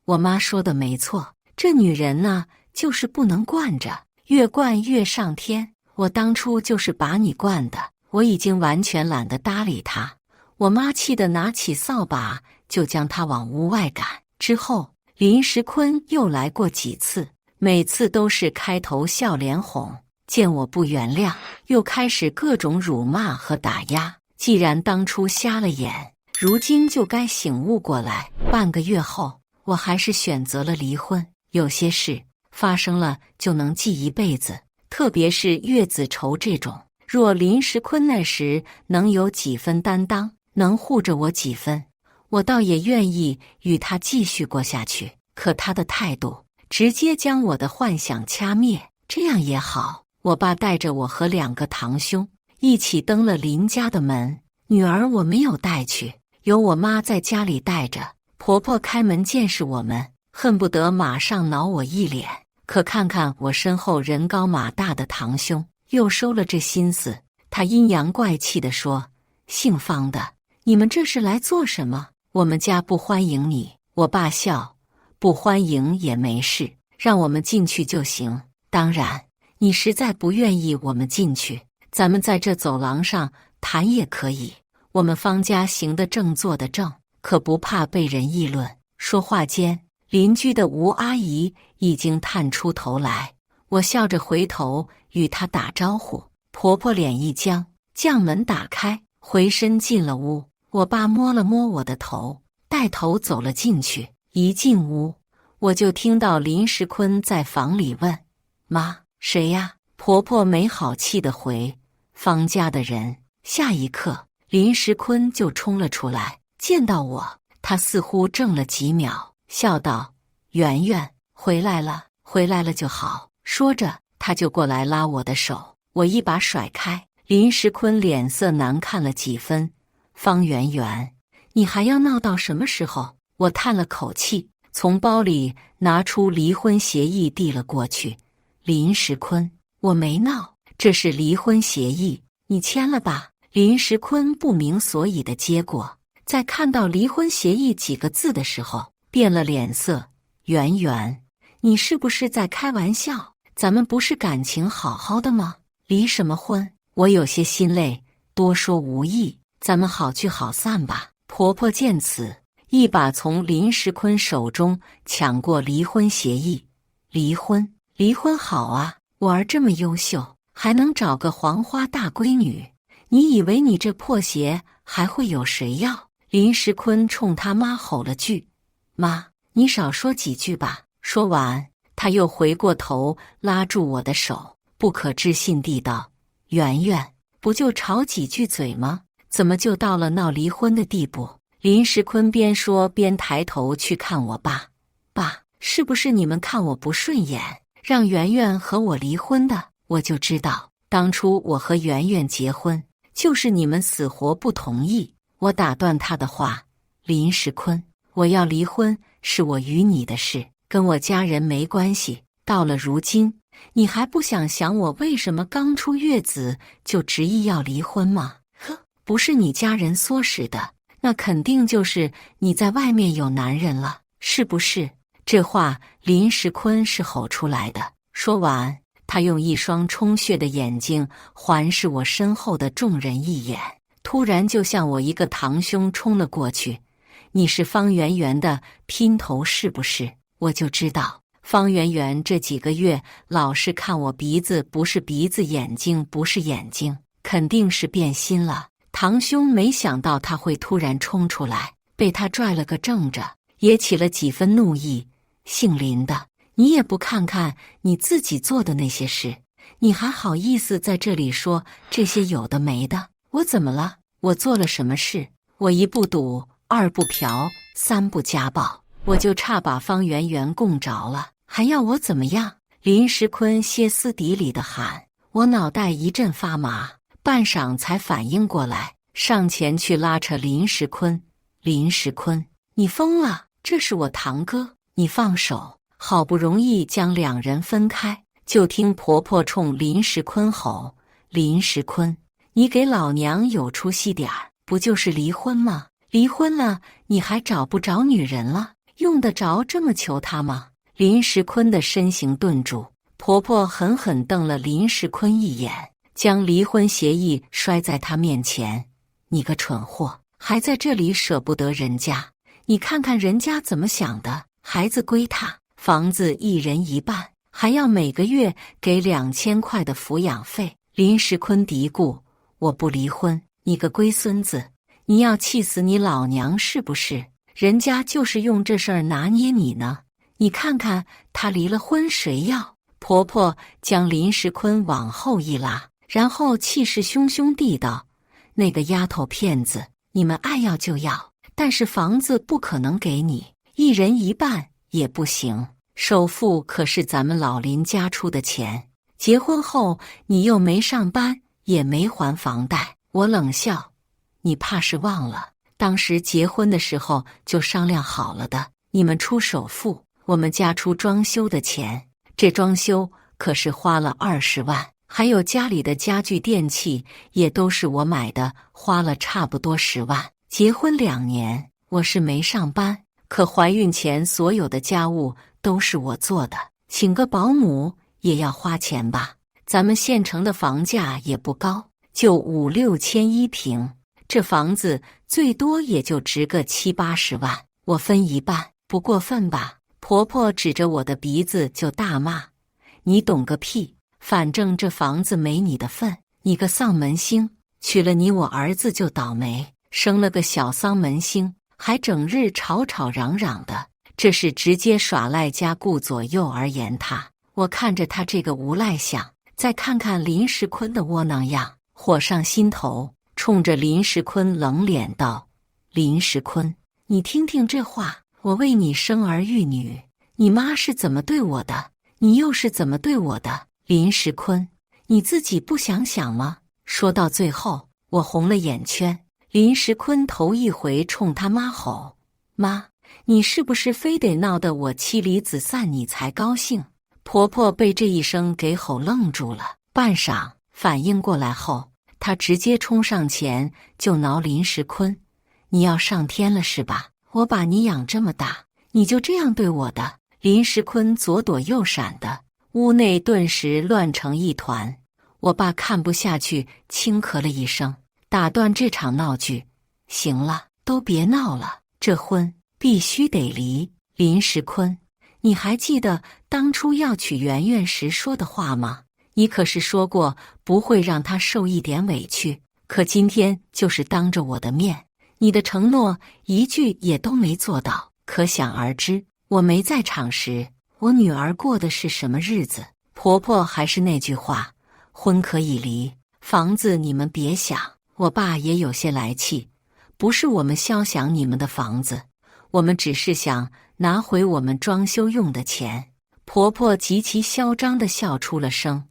我妈说的没错，这女人呢，就是不能惯着，越惯越上天。我当初就是把你惯的，我已经完全懒得搭理她。我妈气得拿起扫把就将她往屋外赶。之后林时坤又来过几次，每次都是开头笑脸哄，见我不原谅，又开始各种辱骂和打压。既然当初瞎了眼，如今就该醒悟过来。半个月后，我还是选择了离婚。有些事发生了就能记一辈子，特别是月子愁这种。若林时坤那时能有几分担当，能护着我几分，我倒也愿意与他继续过下去。可他的态度直接将我的幻想掐灭。这样也好，我爸带着我和2个堂兄一起登了林家的门。女儿我没有带去，由我妈在家里带着。婆婆开门见识我们，恨不得马上挠我一脸。可看看我身后人高马大的堂兄，又收了这心思。他阴阳怪气地说：“姓方的，你们这是来做什么？我们家不欢迎你。”我爸笑：“不欢迎也没事，让我们进去就行。当然，你实在不愿意我们进去，咱们在这走廊上谈也可以。我们方家行得正，坐得正，可不怕被人议论。”说话间，邻居的吴阿姨已经探出头来，我笑着回头与她打招呼。婆婆脸一僵，将门打开，回身进了屋。我爸摸了摸我的头，带头走了进去。一进屋，我就听到林时坤在房里问：“妈，谁呀？”婆婆没好气地回：“方家的人。”下一刻，林时坤就冲了出来，见到我，他似乎怔了几秒，笑道：“圆圆，回来了，回来了就好。”说着，他就过来拉我的手，我一把甩开。林时坤脸色难看了几分：“方圆圆，你还要闹到什么时候？”我叹了口气，从包里拿出离婚协议递了过去。林时坤，我没闹，这是离婚协议，你签了吧？林时坤不明所以的接过，在看到离婚协议几个字的时候，变了脸色。圆圆，你是不是在开玩笑？咱们不是感情好好的吗？离什么婚？我有些心累，多说无益，咱们好聚好散吧。婆婆见此，一把从林时坤手中抢过离婚协议。离婚？离婚好啊，我儿这么优秀，还能找个黄花大闺女，你以为你这破鞋还会有谁要？林时坤冲他妈吼了句：“妈，你少说几句吧。”说完，他又回过头拉住我的手，不可置信地道：“圆圆，不就吵几句嘴吗？怎么就到了闹离婚的地步？”林时坤边说边抬头去看我爸：“爸，是不是你们看我不顺眼，让圆圆和我离婚的？我就知道，当初我和圆圆结婚，就是你们死活不同意。”我打断他的话：“林时坤，我要离婚是我与你的事，跟我家人没关系。到了如今，你还不想想我为什么刚出月子就执意要离婚吗？呵，不是你家人唆使的，那肯定就是你在外面有男人了，是不是？”这话林时坤是吼出来的。说完，他用一双充血的眼睛环视我身后的众人一眼，突然就向我一个堂兄冲了过去：“你是方圆圆的姘头是不是？”我就知道方圆圆这几个月老是看我鼻子不是鼻子，眼睛不是眼睛，肯定是变心了。堂兄没想到他会突然冲出来，被他拽了个正着，也起了几分怒意：“姓林的，你也不看看你自己做的那些事，你还好意思在这里说这些有的没的？我怎么了？我做了什么事？我一不赌，二不嫖，三不家暴，我就差把方圆圆供着了，还要我怎么样？”林时坤歇斯底里地喊。我脑袋一阵发麻，半晌才反应过来，上前去拉扯林时坤：“林时坤，你疯了？这是我堂哥，你放手！”好不容易将两人分开，就听婆婆冲林时坤吼：“林时坤，你给老娘有出息点儿！不就是离婚吗？离婚了，你还找不着女人了？用得着这么求他吗？”林时坤的身形顿住，婆婆狠狠瞪了林时坤一眼，将离婚协议摔在他面前：“你个蠢货，还在这里舍不得人家？你看看人家怎么想的？孩子归他，房子一人一半，还要每个月给2000块的抚养费。”林时坤嘀咕：“我不离婚，你个龟孙子，你要气死你老娘是不是？人家就是用这事儿拿捏你呢。你看看他离了婚谁要？婆婆将林时坤往后一拉，然后气势汹汹地道：“那个丫头片子，你们爱要就要，但是房子不可能给你，一人一半也不行。首付可是咱们老林家出的钱，结婚后你又没上班，也没还房贷。”我冷笑：“你怕是忘了，当时结婚的时候就商量好了的，你们出首付，我们家出装修的钱。这装修可是花了20万，还有家里的家具电器也都是我买的，花了差不多10万。结婚2年，我是没上班，可怀孕前所有的家务都是我做的，请个保姆也要花钱吧？咱们县城的房价也不高，就5、6千1平，这房子最多也就值个7、80万，我分一半，不过分吧？”婆婆指着我的鼻子就大骂：“你懂个屁！反正这房子没你的份，你个丧门星，娶了你我儿子就倒霉，生了个小丧门星，还整日吵吵嚷嚷的，这是直接耍赖加顾左右而言他。”我看着他这个无赖相，再看看林时坤的窝囊样，火上心头，冲着林时坤冷脸道：“林时坤，你听听这话。我为你生儿育女，你妈是怎么对我的，你又是怎么对我的？林时坤，你自己不想想吗？”说到最后，我红了眼圈。林时坤头一回冲他妈吼：“妈，你是不是非得闹得我妻离子散你才高兴？”婆婆被这一声给吼愣住了，半晌反应过来后，她直接冲上前就挠林时坤：“你要上天了是吧？我把你养这么大，你就这样对我的？”林时坤左躲右闪的，屋内顿时乱成一团。我爸看不下去，轻咳了一声，打断这场闹剧：“行了，都别闹了，这婚必须得离。林时坤，你还记得当初要娶圆圆时说的话吗？你可是说过不会让她受一点委屈，可今天就是当着我的面，你的承诺一句也都没做到，可想而知，我没在场时，我女儿过的是什么日子。”婆婆还是那句话，婚可以离，房子你们别想。我爸也有些来气，不是我们肖想你们的房子，我们只是想拿回我们装修用的钱。婆婆极其嚣张地笑出了声：“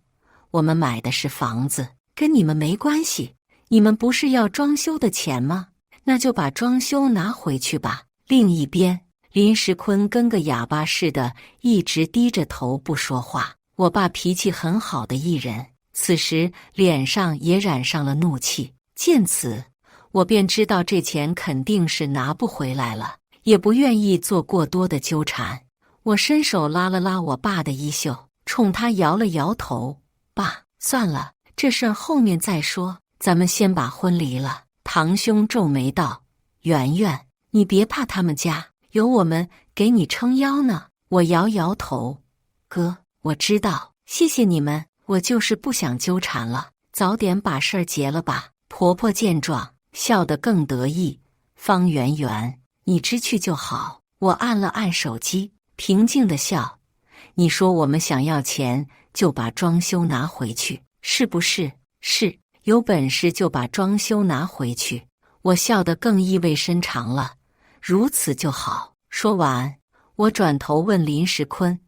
我们买的是房子，跟你们没关系，你们不是要装修的钱吗？那就把装修拿回去吧。”另一边，林时坤跟个哑巴似的，一直低着头不说话。我爸脾气很好的一人，此时脸上也染上了怒气。见此，我便知道这钱肯定是拿不回来了，也不愿意做过多的纠缠。我伸手拉了拉我爸的衣袖，冲他摇了摇头：“爸，算了，这事儿后面再说，咱们先把婚离了。”堂兄皱眉道：“圆圆，你别怕他们家，有我们给你撑腰呢。”我摇摇头：“哥，我知道，谢谢你们，我就是不想纠缠了，早点把事儿结了吧。”婆婆见状，笑得更得意：“方圆圆，你知趣就好。”我按了按手机，平静地笑：“你说我们想要钱，就把装修拿回去，是不是？”“是，有本事就把装修拿回去。”我笑得更意味深长了：“如此就好。”说完，我转头问林时坤：“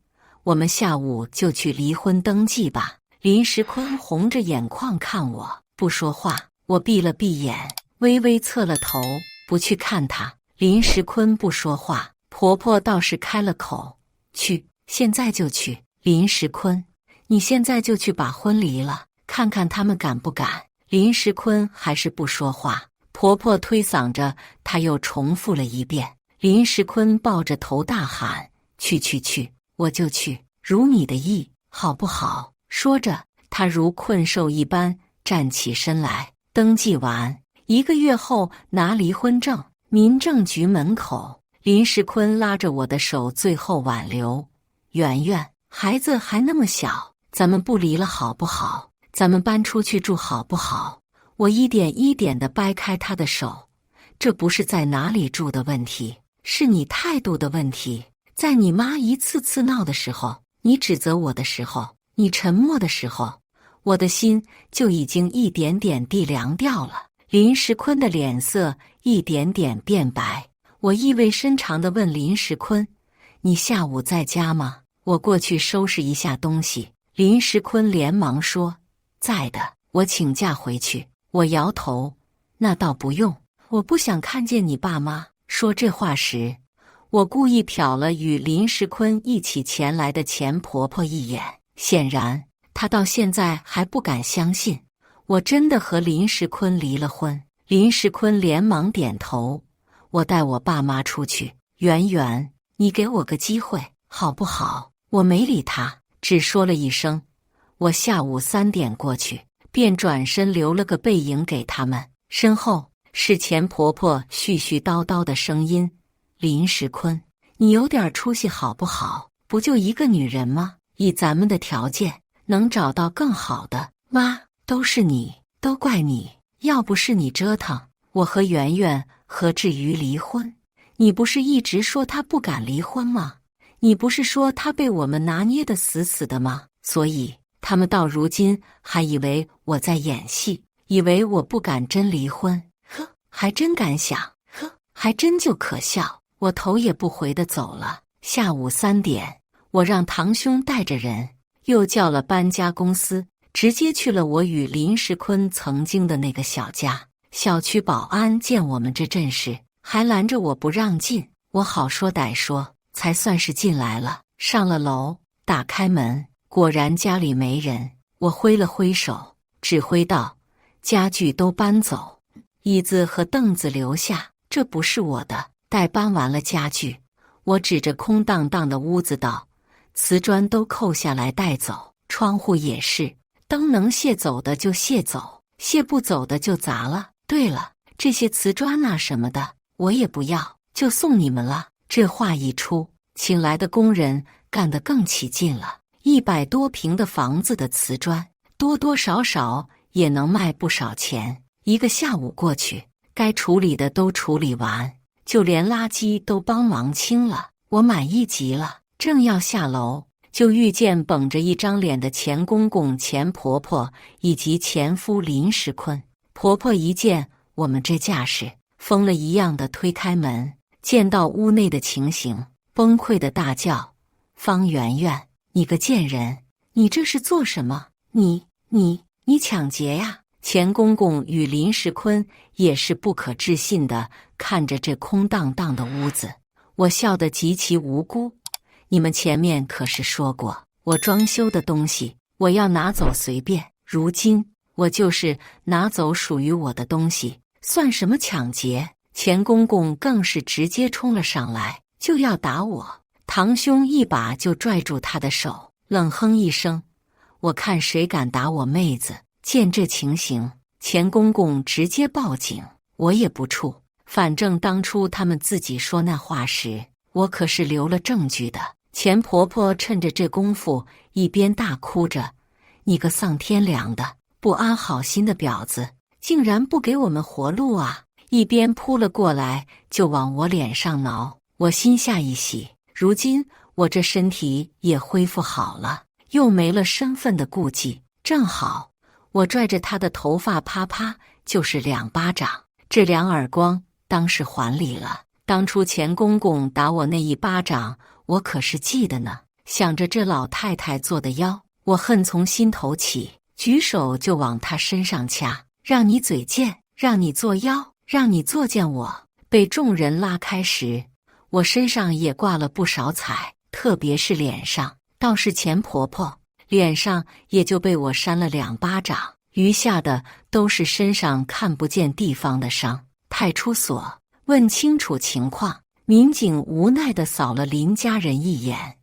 我们下午就去离婚登记吧？”林时坤红着眼眶看我，不说话。我闭了闭眼，微微侧了头，不去看他。林时坤不说话，婆婆倒是开了口：“去，现在就去。”“林时坤，你现在就去把婚离了，看看他们敢不敢？”林时坤还是不说话。婆婆推搡着他又重复了一遍。林时坤抱着头大喊：“去去去，我就去，如你的意，好不好？”说着，他如困兽一般站起身来。登记完1个月后拿离婚证，民政局门口，林时坤拉着我的手最后挽留：“圆圆，孩子还那么小，咱们不离了好不好？咱们搬出去住好不好？”我一点一点地掰开他的手：“这不是在哪里住的问题，是你态度的问题。在你妈一次次闹的时候，你指责我的时候，你沉默的时候，我的心就已经一点点地凉掉了。林时坤的脸色一点点变白。我意味深长地问林时坤：“你下午在家吗？我过去收拾一下东西。”林时坤连忙说：“在的，我请假回去。”我摇头：“那倒不用，我不想看见你爸妈。”说这话时，我故意瞟了与林时坤一起前来的钱婆婆一眼，显然她到现在还不敢相信我真的和林时坤离了婚。林时坤连忙点头：“我带我爸妈出去。圆圆，你给我个机会好不好？”我没理他，只说了一声：“我下午3点过去。”便转身留了个背影给他们，身后是钱婆婆絮絮叨叨的声音：“林时坤，你有点出息好不好？不就一个女人吗？以咱们的条件，能找到更好的。妈，都是你，都怪你，要不是你折腾，我和圆圆何至于离婚？你不是一直说她不敢离婚吗？你不是说她被我们拿捏得死死的吗？所以他们到如今还以为我在演戏，以为我不敢真离婚。呵，还真敢想，呵，还真就可笑。”我头也不回地走了。下午3点，我让堂兄带着人，又叫了搬家公司，直接去了我与林时坤曾经的那个小家。小区保安见我们这阵势，还拦着我不让进，我好说歹说，才算是进来了。上了楼，打开门，果然家里没人。我挥了挥手，指挥道：“家具都搬走，椅子和凳子留下，这不是我的。”待搬完了家具，我指着空荡荡的屋子道：“瓷砖都扣下来带走，窗户也是，灯能卸走的就卸走，卸不走的就砸了。对了，这些瓷砖啊什么的，我也不要，就送你们了。”这话一出，请来的工人干得更起劲了。100多平的房子的瓷砖，多多少少也能卖不少钱。一个下午过去，该处理的都处理完，就连垃圾都帮忙清了，我满意极了。正要下楼，就遇见绷着一张脸的钱公公、钱婆婆以及前夫林时坤。婆婆一见我们这架势，疯了一样的推开门，见到屋内的情形，崩溃的大叫：“方圆圆，你个贱人，你这是做什么？你抢劫呀！”钱公公与林时坤也是不可置信地看着这空荡荡的屋子。我笑得极其无辜：“你们前面可是说过，我装修的东西我要拿走随便，如今我就是拿走属于我的东西，算什么抢劫？”钱公公更是直接冲了上来，就要打我。堂兄一把就拽住他的手，冷哼一声：“我看谁敢打我妹子！”见这情形，钱公公直接报警，我也不怵，反正当初他们自己说那话时，我可是留了证据的。钱婆婆趁着这功夫，一边大哭着：“你个丧天良的、不安好心的婊子，竟然不给我们活路啊！”一边扑了过来，就往我脸上挠。我心下一喜，如今我这身体也恢复好了，又没了身份的顾忌，正好。我拽着他的头发，啪啪就是2巴掌，这2耳光当是还礼了。当初钱公公打我那1巴掌，我可是记得呢。想着这老太太做的妖，我恨从心头起，举手就往他身上掐：“让你嘴贱，让你作妖，让你作践我！”被众人拉开时，我身上也挂了不少彩，特别是脸上，倒是钱婆婆脸上也就被我扇了2巴掌，余下的都是身上看不见地方的伤。派出所问清楚情况，民警无奈地扫了林家人一眼：“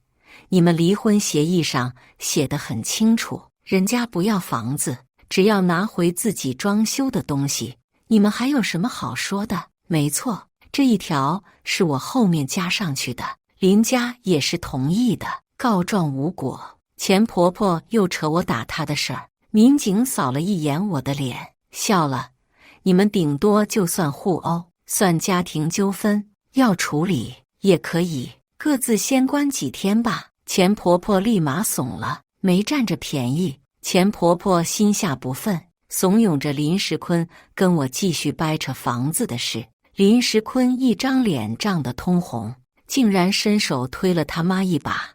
你们离婚协议上写得很清楚，人家不要房子，只要拿回自己装修的东西，你们还有什么好说的？”没错，这一条是我后面加上去的，林家也是同意的。告状无果。钱婆婆又扯我打她的事儿，民警扫了一眼我的脸，笑了：“你们顶多就算互殴，算家庭纠纷，要处理也可以，各自先关几天吧。钱婆婆立马怂了，没占着便宜。钱婆婆心下不忿，怂恿着林石坤跟我继续掰扯房子的事。林石坤一张脸涨得通红，竟然伸手推了他妈一把：“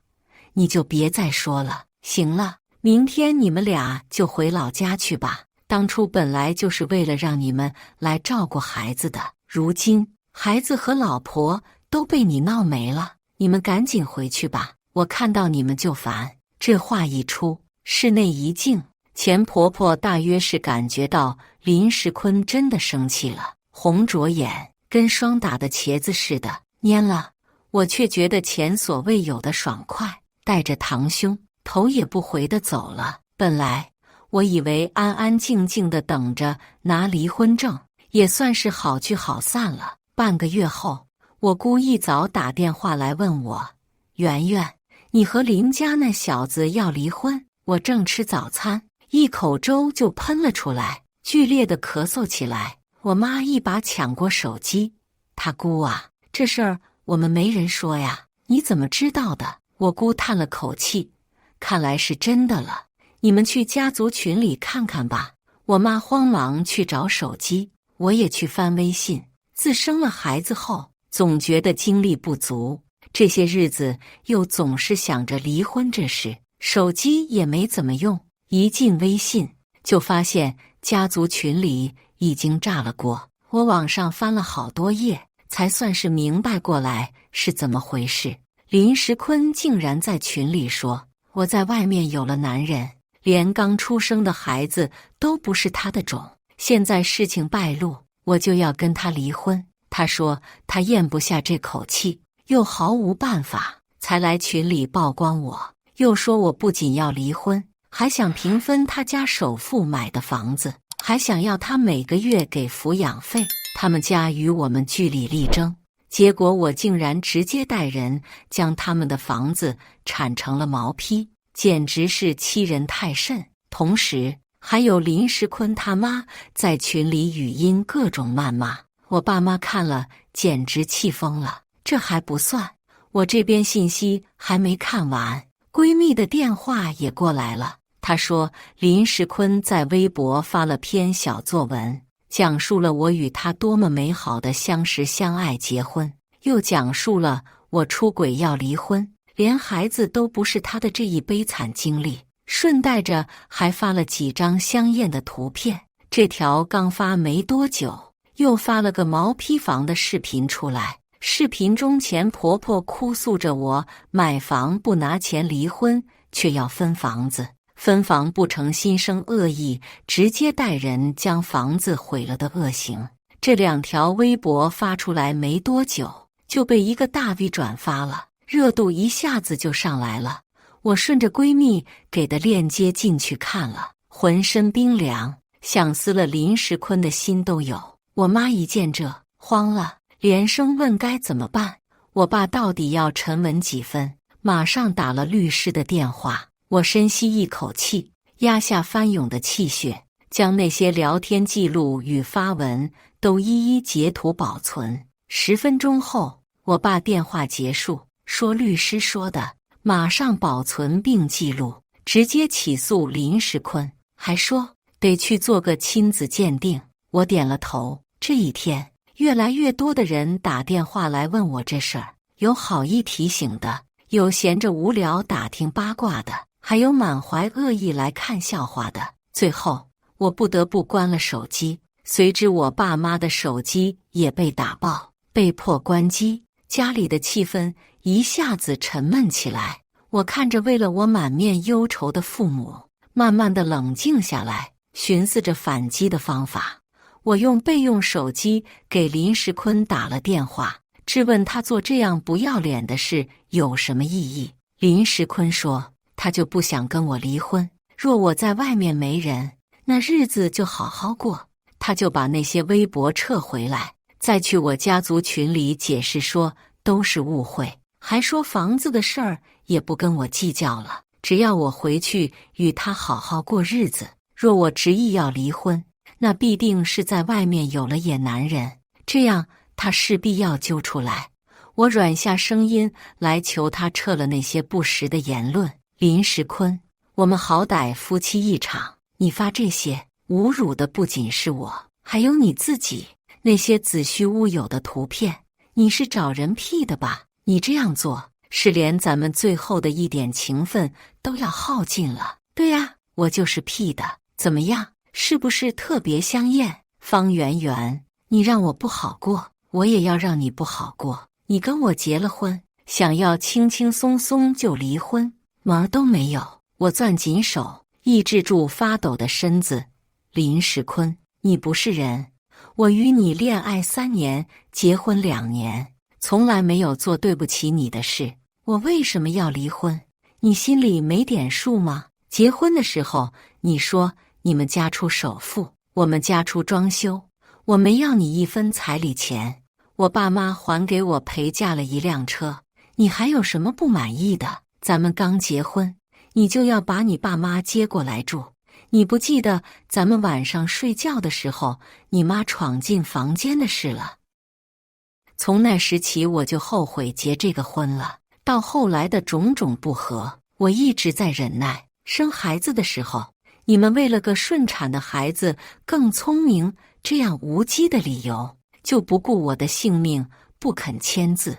你就别再说了，行了，明天你们俩就回老家去吧。当初本来就是为了让你们来照顾孩子的，如今孩子和老婆都被你闹没了，你们赶紧回去吧，我看到你们就烦。”这话一出，室内一静。钱婆婆大约是感觉到林石坤真的生气了，红着眼，跟霜打的茄子似的蔫了。我却觉得前所未有的爽快，带着堂兄头也不回地走了。本来我以为安安静静地等着拿离婚证，也算是好聚好散了。半个月后，我姑一早打电话来问我：“圆圆，你和林家那小子要离婚？”我正吃早餐，一口粥就喷了出来，剧烈的咳嗽起来。我妈一把抢过手机：“他姑啊，这事儿我们没人说呀，你怎么知道的？”我姑叹了口气：“看来是真的了，你们去家族群里看看吧。”我妈慌忙去找手机，我也去翻微信。自生了孩子后，总觉得精力不足，这些日子又总是想着离婚这事，手机也没怎么用。一进微信，就发现家族群里已经炸了锅。我往上翻了好多页，才算是明白过来是怎么回事。林石坤竟然在群里说：“我在外面有了男人，连刚出生的孩子都不是他的种。现在事情败露，我就要跟他离婚。”他说他咽不下这口气，又毫无办法，才来群里曝光我。又说我不仅要离婚，还想平分他家首付买的房子，还想要他每个月给抚养费。他们家与我们据理力争，结果我竟然直接带人将他们的房子铲成了毛坯，简直是欺人太甚。同时还有林石坤他妈在群里语音各种谩骂，我爸妈看了简直气疯了。这还不算，我这边信息还没看完，闺蜜的电话也过来了。她说林石坤在微博发了篇小作文，讲述了我与他多么美好的相识相爱结婚，又讲述了我出轨要离婚，连孩子都不是他的这一悲惨经历，顺带着还发了几张香艳的图片。这条刚发没多久，又发了个毛坯房的视频出来。视频中钱婆婆哭诉着我买房不拿钱离婚，却要分房子，分房不成心生恶意，直接带人将房子毁了的恶行。这两条微博发出来没多久，就被一个大 V 转发了，热度一下子就上来了。我顺着闺蜜给的链接进去看了，浑身冰凉，想撕了林石坤的心都有。我妈一见这慌了，连声问该怎么办。我爸到底要沉稳几分，马上打了律师的电话。我深吸一口气，压下翻涌的气血，将那些聊天记录与发文都一一截图保存。10分钟后，我爸电话结束，说律师说的，马上保存并记录，直接起诉林石坤，还说得去做个亲子鉴定。我点了头。这一天，越来越多的人打电话来问我这事儿，有好意提醒的，有闲着无聊打听八卦的，还有满怀恶意来看笑话的。最后，我不得不关了手机，随之我爸妈的手机也被打爆，被迫关机。家里的气氛一下子沉闷起来。我看着为了我满面忧愁的父母，慢慢的冷静下来，寻思着反击的方法。我用备用手机给林石坤打了电话，质问他做这样不要脸的事有什么意义。林石坤说，他就不想跟我离婚，若我在外面没人，那日子就好好过。他就把那些微博撤回来，再去我家族群里解释说都是误会，还说房子的事儿也不跟我计较了，只要我回去与他好好过日子。若我执意要离婚，那必定是在外面有了野男人，这样他势必要揪出来。我软下声音来求他撤了那些不实的言论。林石坤，我们好歹夫妻一场，你发这些侮辱的不仅是我，还有你自己。那些子虚乌有的图片，你是找人 P 的吧？你这样做是连咱们最后的一点情分都要耗尽了。对呀，我就是 P 的，怎么样？是不是特别香艳？方圆圆，你让我不好过，我也要让你不好过。你跟我结了婚，想要轻轻松松就离婚，门儿都没有。我攥紧手，抑制住发抖的身子。林石坤，你不是人。我与你恋爱3年，结婚2年，从来没有做对不起你的事。我为什么要离婚？你心里没点数吗？结婚的时候，你说你们家出首付，我们家出装修，我没要你一分彩礼钱，我爸妈还给我陪嫁了1辆车。你还有什么不满意的？咱们刚结婚，你就要把你爸妈接过来住。你不记得咱们晚上睡觉的时候，你妈闯进房间的事了？从那时起，我就后悔结这个婚了。到后来的种种不和，我一直在忍耐。生孩子的时候，你们为了个顺产的孩子更聪明，这样无稽的理由，就不顾我的性命，不肯签字。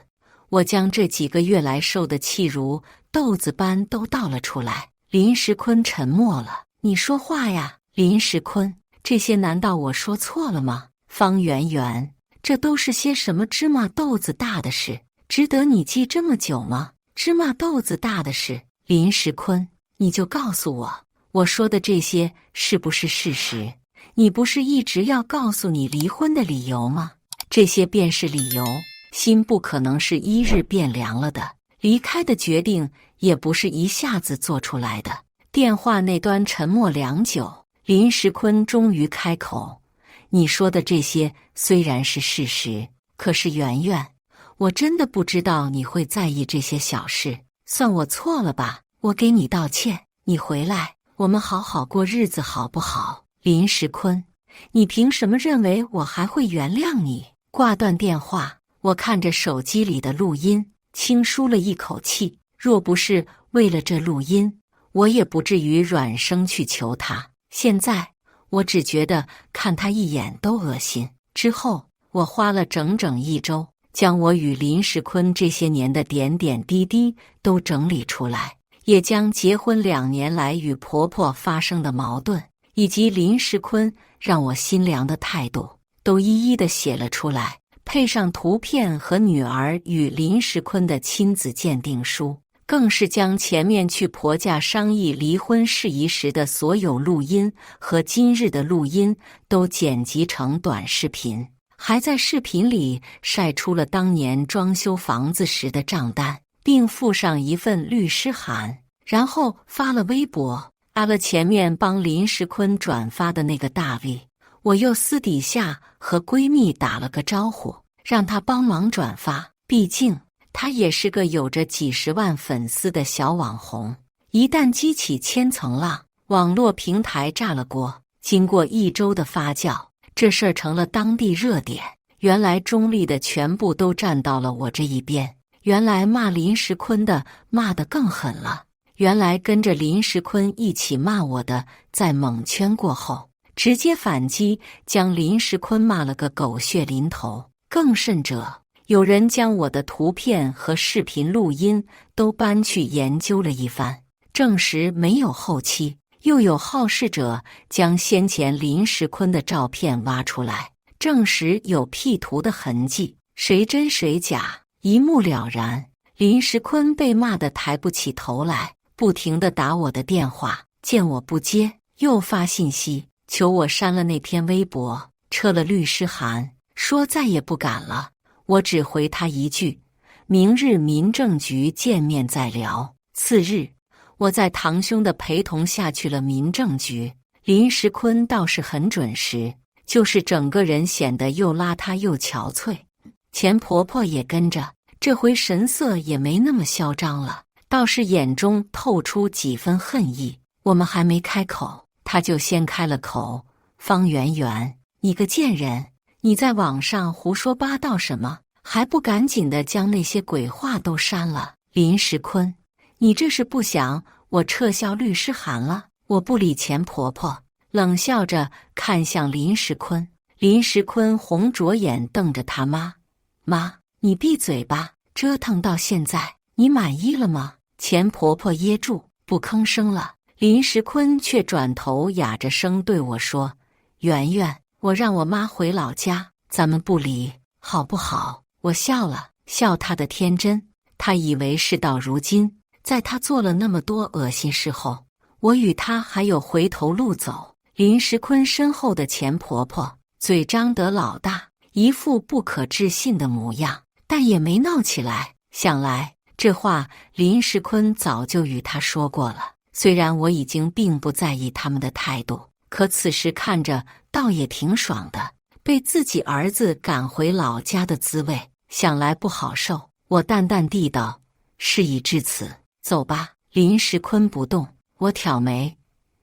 我将这几个月来受的气如豆子般都倒了出来。林石坤沉默了。你说话呀，林石坤，这些难道我说错了吗？方圆圆，这都是些什么芝麻豆子大的事，值得你记这么久吗？芝麻豆子大的事，林石坤，你就告诉我，我说的这些是不是事实？你不是一直要告诉你离婚的理由吗？这些便是理由，心不可能是1日变凉了的，离开的决定也不是一下子做出来的。电话那端沉默良久，林石坤终于开口：你说的这些虽然是事实，可是圆圆，我真的不知道你会在意这些小事，算我错了吧，我给你道歉，你回来，我们好好过日子好不好？林石坤，你凭什么认为我还会原谅你？挂断电话，我看着手机里的录音，轻舒了一口气。若不是为了这录音，我也不至于软声去求他。现在我只觉得看他一眼都恶心。之后我花了整整1周，将我与林石坤这些年的点点滴滴都整理出来，也将结婚2年来与婆婆发生的矛盾，以及林石坤让我心凉的态度，都一一的写了出来，配上图片和女儿与林石坤的亲子鉴定书。更是将前面去婆家商议离婚事宜时的所有录音和今日的录音都剪辑成短视频，还在视频里晒出了当年装修房子时的账单，并附上一份律师函，然后发了微博，按了前面帮林石坤转发的那个大 V。我又私底下和闺蜜打了个招呼，让她帮忙转发，毕竟他也是个有着几10万粉丝的小网红，一旦激起千层浪，网络平台炸了锅。经过1周的发酵，这事儿成了当地热点。原来中立的全部都站到了我这一边，原来骂林石坤的骂得更狠了，原来跟着林石坤一起骂我的在蒙圈过后，直接反击，将林石坤骂了个狗血淋头。更甚者，有人将我的图片和视频录音都搬去研究了一番，证实没有后期。又有好事者将先前林石坤的照片挖出来，证实有 P 图的痕迹，谁真谁假一目了然。林石坤被骂得抬不起头来，不停地打我的电话，见我不接，又发信息求我删了那篇微博，撤了律师函，说再也不敢了。我只回他一句：明日民政局见面再聊。次日，我在堂兄的陪同下去了民政局。林石坤倒是很准时，就是整个人显得又邋遢又憔悴。钱婆婆也跟着，这回神色也没那么嚣张了，倒是眼中透出几分恨意。我们还没开口，他就先开了口：方圆圆，你个贱人，你在网上胡说八道什么？还不赶紧的将那些鬼话都删了！林时坤，你这是不想我撤销律师函了？我不理钱婆婆，冷笑着看向林时坤。林时坤红着眼瞪着他妈：“妈，你闭嘴吧！折腾到现在，你满意了吗？”钱婆婆噎住，不吭声了。林时坤却转头哑着声对我说：“圆圆，我让我妈回老家，咱们不离，好不好？”我笑了笑他的天真，他以为事到如今，在他做了那么多恶心事后，我与他还有回头路走。林时坤身后的钱婆婆嘴张得老大，一副不可置信的模样，但也没闹起来。想来这话林时坤早就与他说过了。虽然我已经并不在意他们的态度，可此时看着倒也挺爽的。被自己儿子赶回老家的滋味，想来不好受。我淡淡地道：“事已至此，走吧。”林时坤不动，我挑眉：“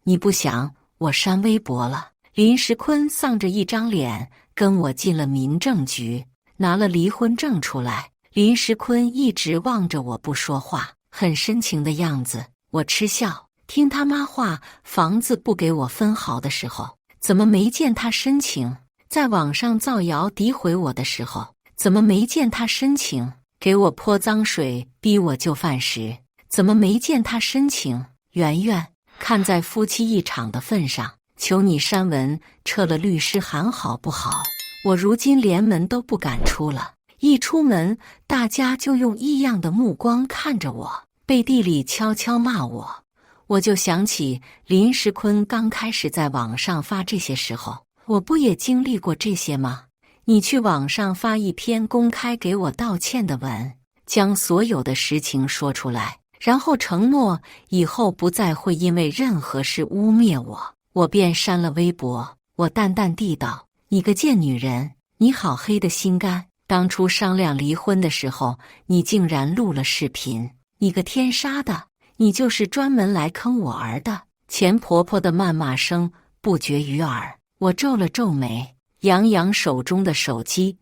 你不想我删微博了？”林时坤丧着一张脸跟我进了民政局，拿了离婚证出来。林时坤一直望着我不说话，很深情的样子。我嗤笑，听他妈话，房子不给我分毫的时候，怎么没见他深情？在网上造谣诋毁我的时候，怎么没见他深情？给我泼脏水逼我就范时，怎么没见他深情？圆圆，看在夫妻一场的份上，求你删文撤了律师函好不好？我如今连门都不敢出了，一出门大家就用异样的目光看着我，背地里悄悄骂我。我就想起林时坤刚开始在网上发这些时候，我不也经历过这些吗？你去网上发一篇公开给我道歉的文，将所有的实情说出来，然后承诺以后不再会因为任何事污蔑我，我便删了微博。我淡淡地道：“你个贱女人，你好黑的心肝！当初商量离婚的时候，你竟然录了视频，你个天杀的，你就是专门来坑我儿的！”钱婆婆的谩骂声不绝于耳。我皱了皱眉，扬扬手中的手机：“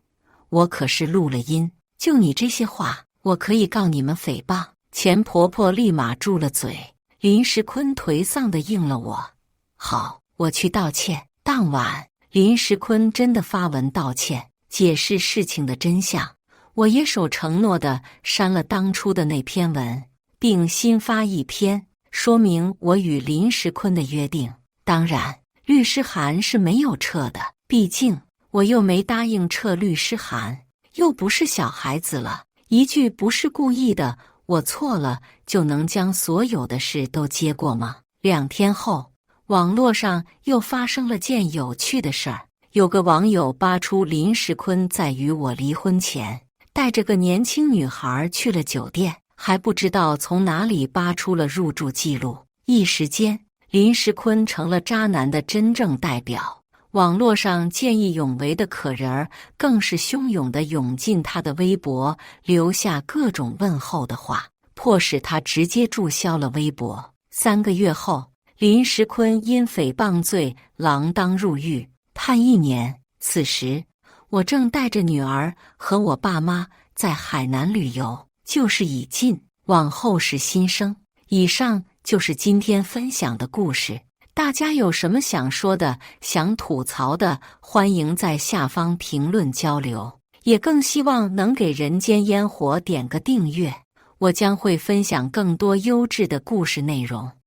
我可是录了音，就你这些话，我可以告你们诽谤。”钱婆婆立马住了嘴。林时坤颓丧地应了我：“好，我去道歉。”当晚，林时坤真的发文道歉，解释事情的真相。我也守承诺的删了当初的那篇文，并新发一篇，说明我与林时坤的约定。当然，律师函是没有撤的，毕竟我又没答应撤律师函，又不是小孩子了。一句不是故意的，我错了，就能将所有的事都接过吗？2天后，网络上又发生了件有趣的事儿。有个网友扒出林时坤在与我离婚前，带着个年轻女孩去了酒店，还不知道从哪里扒出了入住记录。一时间，林时坤成了渣男的真正代表，网络上见义勇为的可人儿更是汹涌地涌进他的微博，留下各种问候的话，迫使他直接注销了微博。3个月后，林时坤因诽谤罪锒铛入狱，判1年。此时，我正带着女儿和我爸妈在海南旅游，旧事已尽，往后是新生。以上就是今天分享的故事，大家有什么想说的、想吐槽的，欢迎在下方评论交流，也更希望能给人间烟火点个订阅，我将会分享更多优质的故事内容。